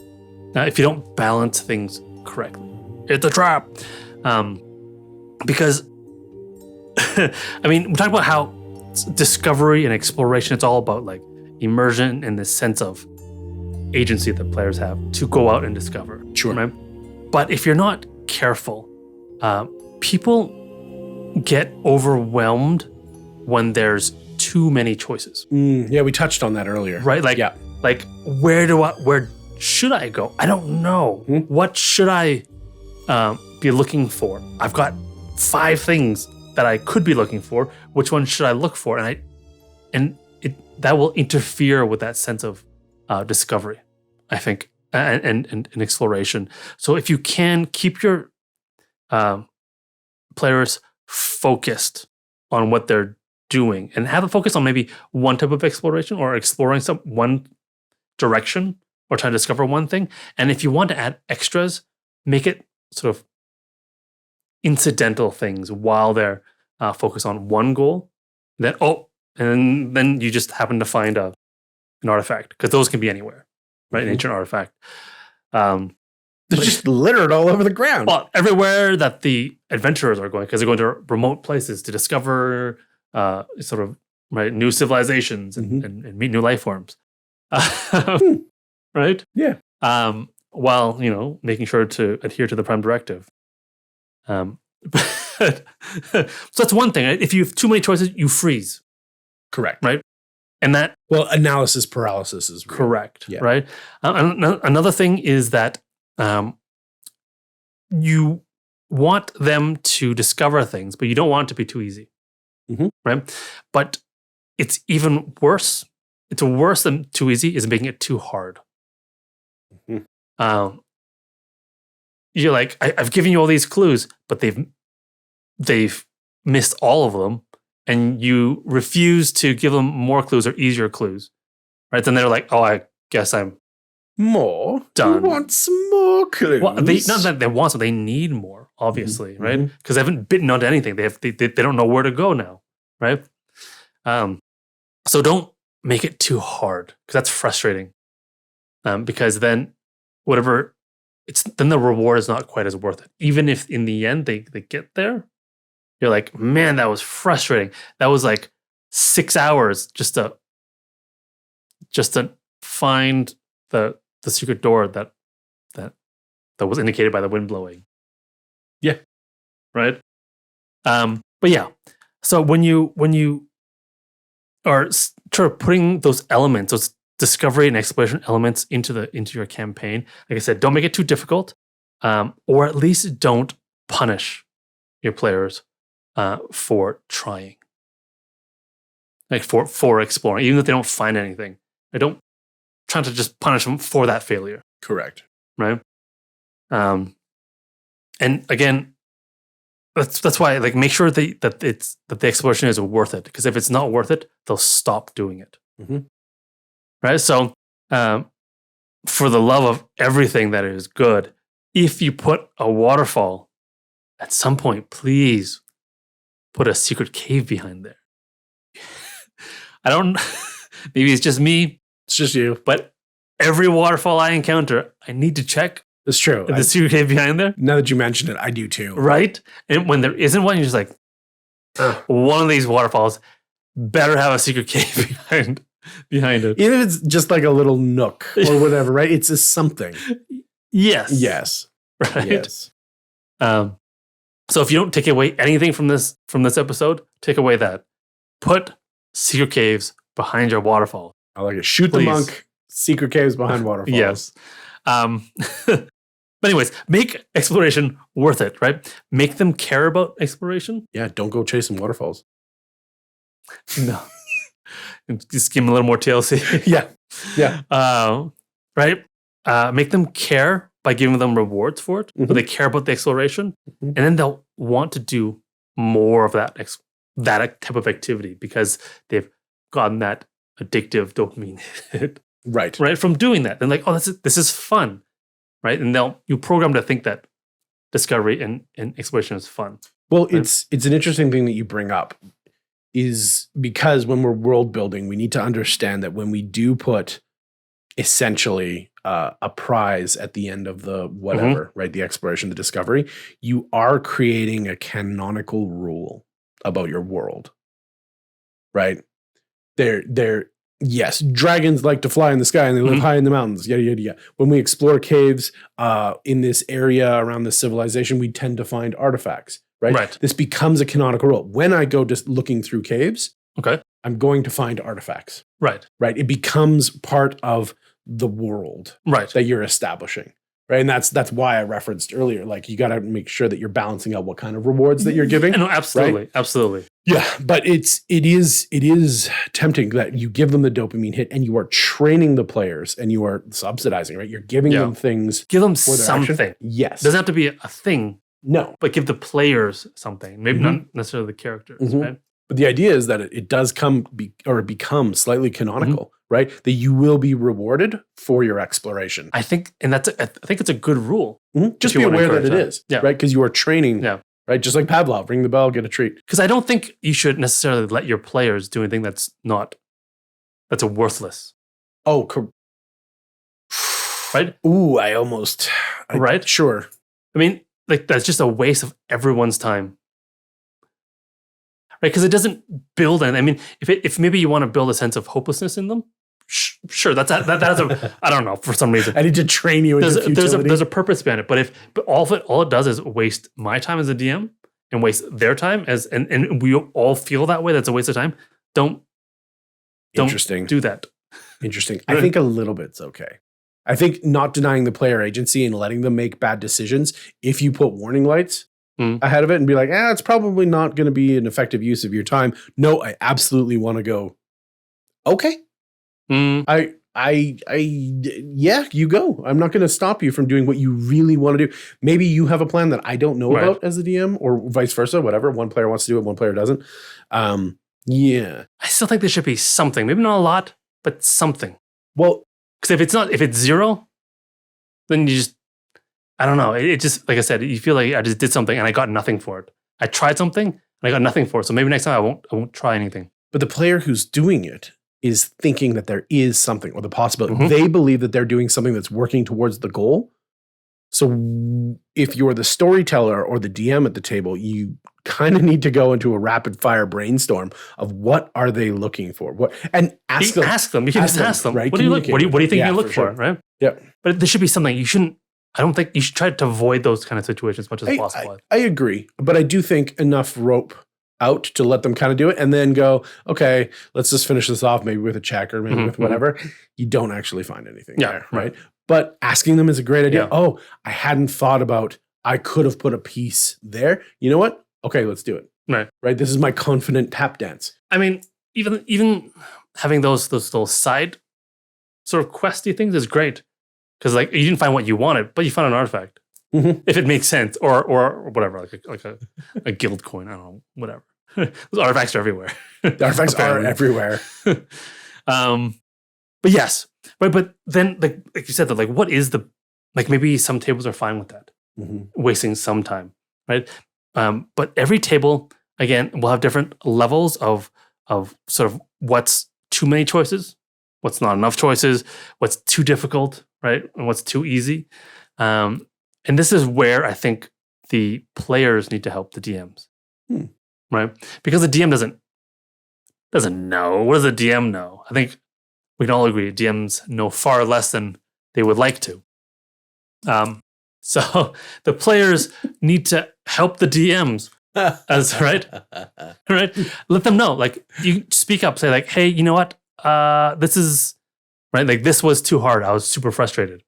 if you don't balance things correctly. It's a trap. Because, I mean, we talk about how discovery and exploration, it's all about like immersion in the sense of agency that players have to go out and discover. Sure. Right? But if you're not careful, people get overwhelmed when there's too many choices. Yeah, we touched on that earlier. Right? Like, yeah. Like where should I go? I don't know. What should I be looking for? I've got 5 things that I could be looking for. Which one should I look for? And that will interfere with that sense of discovery, I think, and exploration. So if you can keep your players focused on what they're doing and have a focus on maybe one type of exploration or exploring one direction or trying to discover one thing. And if you want to add extras, make it sort of incidental things while they're focused on one goal. And then you just happen to find an artifact, because those can be anywhere, right? An ancient artifact. They're just littered all over the ground. Well, everywhere that the adventurers are going, because they're going to remote places to discover sort of new civilizations and meet new life forms. Right? Yeah. While, making sure to adhere to the Prime Directive. So that's one thing. If you have too many choices, you freeze. Correct. Right? And that... Well, analysis paralysis is real. Correct. Yeah. Right? Another thing is that you want them to discover things, but you don't want it to be too easy. Right? But it's even worse. It's worse than too easy is making it too hard. You're like, I've given you all these clues, but they've missed all of them, and you refuse to give them more clues or easier clues, right? Then they're like, oh, I guess I'm more done. You want some more clues? Well, not that they want some, they need more, obviously, right? Because they haven't bitten onto anything. They don't know where to go now, right? So don't make it too hard, because that's frustrating. Because then then the reward is not quite as worth it. Even if in the end they get there, you're like, man, that was frustrating. That was like 6 hours just to find the secret door that was indicated by the wind blowing. Yeah. Right. But yeah. So when you are sort of putting those elements, those discovery and exploration elements into your campaign, like I said, don't make it too difficult, or at least don't punish your players for trying, like for exploring, even if they don't find anything. I don't try to just punish them for that failure. Correct. Right. And again, that's why, like, make sure that the exploration is worth it, because if it's not worth it, they'll stop doing it. Right. So, for the love of everything that is good, if you put a waterfall, at some point, please put a secret cave behind there. I don't. Maybe it's just me. It's just you. But every waterfall I encounter, I need to check. It's true. The secret cave behind there. Now that you mentioned it, I do too. Right? And when there isn't one, you're just like, one of these waterfalls better have a secret cave behind it. Even if it's just like a little nook or whatever, right? It's a something. Yes. Yes. Right. Yes. So if you don't take away anything from this episode, take away that. Put secret caves behind your waterfall. I like it. Shoot Please. the monk. Secret caves behind waterfalls. Yes. But anyways, make exploration worth it, right? Make them care about exploration. Yeah, don't go chasing waterfalls. No. Just give them a little more TLC. Yeah. Yeah. Right? Make them care by giving them rewards for it. So they care about the exploration. And then they'll want to do more of that type of activity because they've gotten that addictive dopamine hit, Right. right, from doing that. They're like, oh, this is fun, right? And you program to think that discovery and exploration is fun. Well, Right. it's an interesting thing that you bring up, is because when we're world building, we need to understand that when we do put essentially a prize at the end of the whatever, right? The exploration, the discovery, you are creating a canonical rule about your world, right? Yes, dragons like to fly in the sky and they live high in the mountains, yada, yada, yada. When we explore caves in this area around this civilization, we tend to find artifacts, right? Right. This becomes a canonical rule. When I go just looking through caves, Okay. I'm going to find artifacts, Right. right? It becomes part of the world Right. that you're establishing, right? And that's why I referenced earlier, like you got to make sure that you're balancing out what kind of rewards that you're giving. No, absolutely. Right? Absolutely. Yeah, but it is tempting that you give them the dopamine hit and you are training the players and you are subsidizing, right? You're giving them things. Give them for their something. action. Yes. Doesn't have to be a thing, No. but give the players something. Maybe not necessarily the characters, right? But the idea is that it does become slightly canonical, right? That you will be rewarded for your exploration. I think it's a good rule. Just you be wanna aware that encourage it that. is, Yeah. right? Because you are training, Yeah. right? Just like Pavlov, ring the bell, get a treat. Because I don't think you should necessarily let your players do anything that's a worthless. Oh, right? Ooh, Right? Sure. I mean, like that's just a waste of everyone's time. Right? Because it doesn't build anything. I mean, if maybe you want to build a sense of hopelessness in them, sure, that has a I don't know, for some reason. I need to train you into futility. There's a purpose behind it, but all it does is waste my time as a DM and waste their time and we all feel that way. That's a waste of time. Don't Interesting. do that. Interesting. I think a little bit's okay. I think not denying the player agency and letting them make bad decisions, if you put warning lights ahead of it and be like, it's probably not going to be an effective use of your time. No, I absolutely want to go, okay. Yeah, you go. I'm not going to stop you from doing what you really want to do. Maybe you have a plan that I don't know about as a DM, or vice versa, whatever. One player wants to do it, one player doesn't. Yeah. I still think there should be something. Maybe not a lot, but something. Well, because if it's zero, then you just, I don't know. It just, like I said, you feel like I just did something and I got nothing for it. I tried something and I got nothing for it. So maybe next time I won't try anything. But the player who's doing it is thinking that there is something or the possibility. They believe that they're doing something that's working towards the goal. So if you're the storyteller or the DM at the table, you kind of need to go into a rapid fire brainstorm of what are they looking for? And ask them. You can just ask them. Right? What do you think you look for? Right? Yeah. But there should be something. I don't think you should try to avoid those kind of situations as much as possible. I agree, but I do think enough rope out to let them kind of do it and then go, okay, let's just finish this off maybe with a check or maybe with whatever. You don't actually find anything there, right? But asking them is a great idea. Yeah. Oh, I hadn't thought about, I could have put a piece there. You know what? Okay, let's do it. Right. This is my confident tap dance. I mean, even having those little side sort of questy things is great. Because like you didn't find what you wanted, but you found an artifact. If it makes sense, or whatever, like a guild coin, I don't know, whatever. Those artifacts are everywhere. The artifacts are everywhere. But yes, but then like you said, that like what is the like maybe some tables are fine with that, wasting some time, right? But every table again will have different levels of sort of what's too many choices, what's not enough choices, what's too difficult, right, and what's too easy. And this is where I think the players need to help the DMs, right? Because the DM doesn't know. What does the DM know? I think we can all agree DMs know far less than they would like to. So the players need to help the DMs, right? Let them know. Like you speak up, say like, "Hey, you know what? This is right. Like this was too hard. I was super frustrated."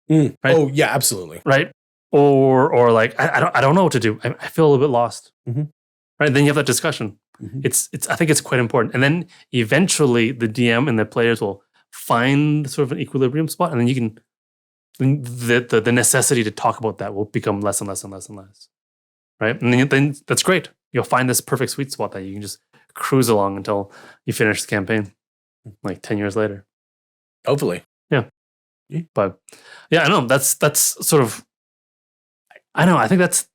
Right? Oh yeah, absolutely. Right. Or like I don't know what to do. I feel a little bit lost. Right. Then you have that discussion. It's I think it's quite important. And then eventually the DM and the players will find sort of an equilibrium spot, and then you can the necessity to talk about that will become less and less and less and less. Right. And then that's great. you'll find this perfect sweet spot that you can just cruise along until you finish the campaign, like 10 years later. Hopefully. But yeah, I know that's sort of, I know, I think that's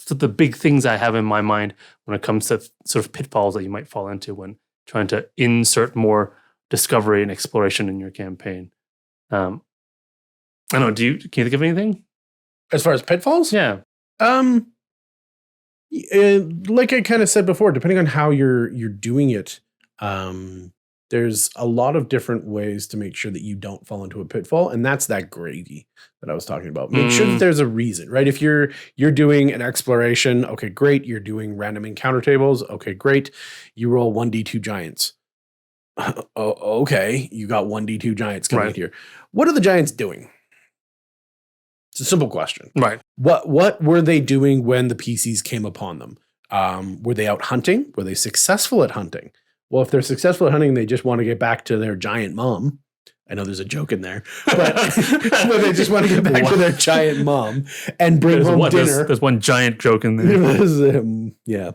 the big things I have in my mind when it comes to sort of pitfalls that you might fall into when trying to insert more discovery and exploration in your campaign. I don't know, can you think of anything? As far as pitfalls? Yeah. Like I kind of said before, depending on how you're doing it, there's a lot of different ways to make sure that you don't fall into a pitfall, and that's that gravy that I was talking about. Make sure that there's a reason, right? If you're doing an exploration, okay, great. You're doing random encounter tables, okay, great. You roll 1d2 giants. Okay, you got 1d2 giants coming here. What are the giants doing? It's a simple question. Right. What were they doing when the PCs came upon them? Were they out hunting? Were they successful at hunting? Well, if they're successful at hunting, they just want to get back to their giant mom. I know there's a joke in there, but they just want to get back to their giant mom and bring home dinner. There's one giant joke in there. Yeah.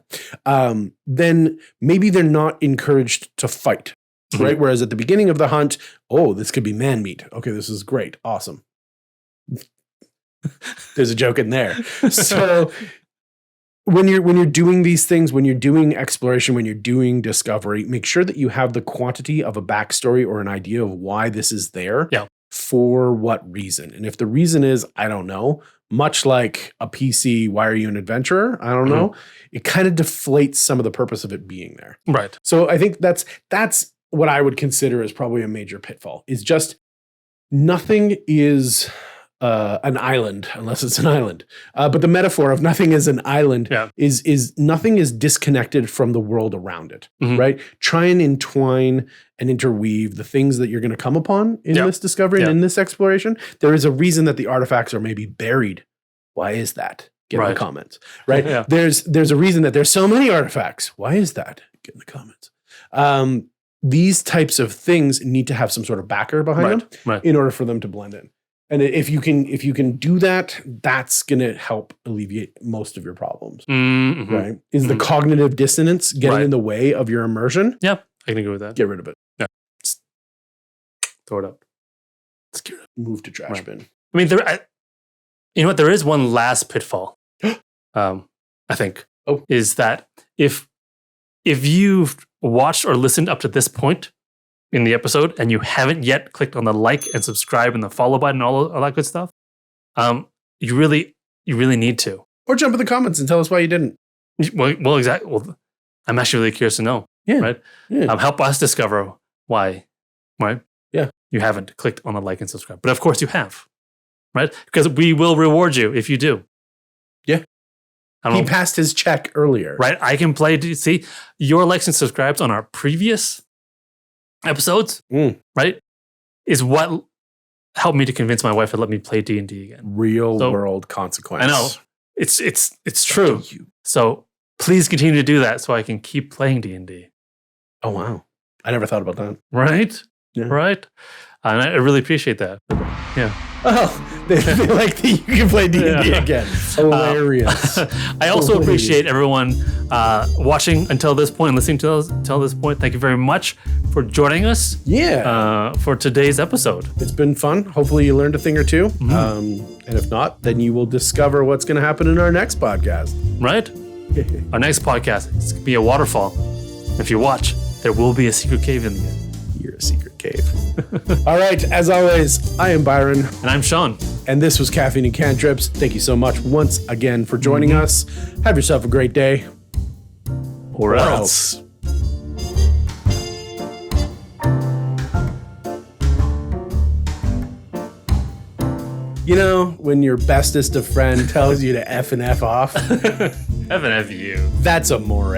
Then maybe they're not encouraged to fight, right? Whereas at the beginning of the hunt, oh, this could be man meat. Okay, this is great. Awesome. There's a joke in there. So when you're doing these things, when you're doing exploration, when you're doing discovery, make sure that you have the quantity of a backstory or an idea of why this is there. Yeah. For what reason. And if the reason is, I don't know, much like a PC, why are you an adventurer? I don't know. It kind of deflates some of the purpose of it being there. Right. So I think that's what I would consider as probably a major pitfall, is just nothing is an island unless it's an island. But the metaphor of nothing is an island is nothing is disconnected from the world around it, right? Try and entwine and interweave the things that you're going to come upon in this discovery and in this exploration. There is a reason that the artifacts are maybe buried. Why is that? Get in the comments, right? There's a reason that there's so many artifacts. Why is that? Get in the comments. These types of things need to have some sort of backer behind them in order for them to blend in. And if you can do that, that's going to help alleviate most of your problems, right? Is the cognitive dissonance getting in the way of your immersion? Yeah, I can agree with that. Get rid of it. Yeah. Throw it out. Let's get it. Move to trash bin. I mean, you know what? There is one last pitfall, I think, is that if you've watched or listened up to this point in the episode and you haven't yet clicked on the like and subscribe and the follow button and all that good stuff, you really need to. Or jump in the comments and tell us why you didn't. Well, exactly. Well, I'm actually really curious to know. Yeah. Right? Yeah. Help us discover why, right? Yeah. You haven't clicked on the like and subscribe. But of course you have, right? Because we will reward you if you do. Yeah. He passed his check earlier. Right? I can play, see, your likes and subscribes on our previous episodes, right, is what helped me to convince my wife to let me play D&D again. Real world consequence. I know. It's true. So please continue to do that so I can keep playing D&D. Oh, wow. I never thought about that. Right? Yeah. Right? And I really appreciate that. Yeah. Oh, they like that you can play D&D again. Hilarious. I also appreciate everyone watching until this point and listening to until this point. Thank you very much for joining us. Yeah. For today's episode. It's been fun. Hopefully you learned a thing or two. And if not, then you will discover what's going to happen in our next podcast. Right? Our next podcast is going to be a waterfall. If you watch, there will be a secret cave in the end. You're a secret cave. All right. As always, I am Byron. And I'm Sean. And this was Caffeine and Cantrips. Thank you so much once again for joining us. Have yourself a great day. Or else. You know, when your bestest of friend tells you to F and F off. F and F you. That's amore.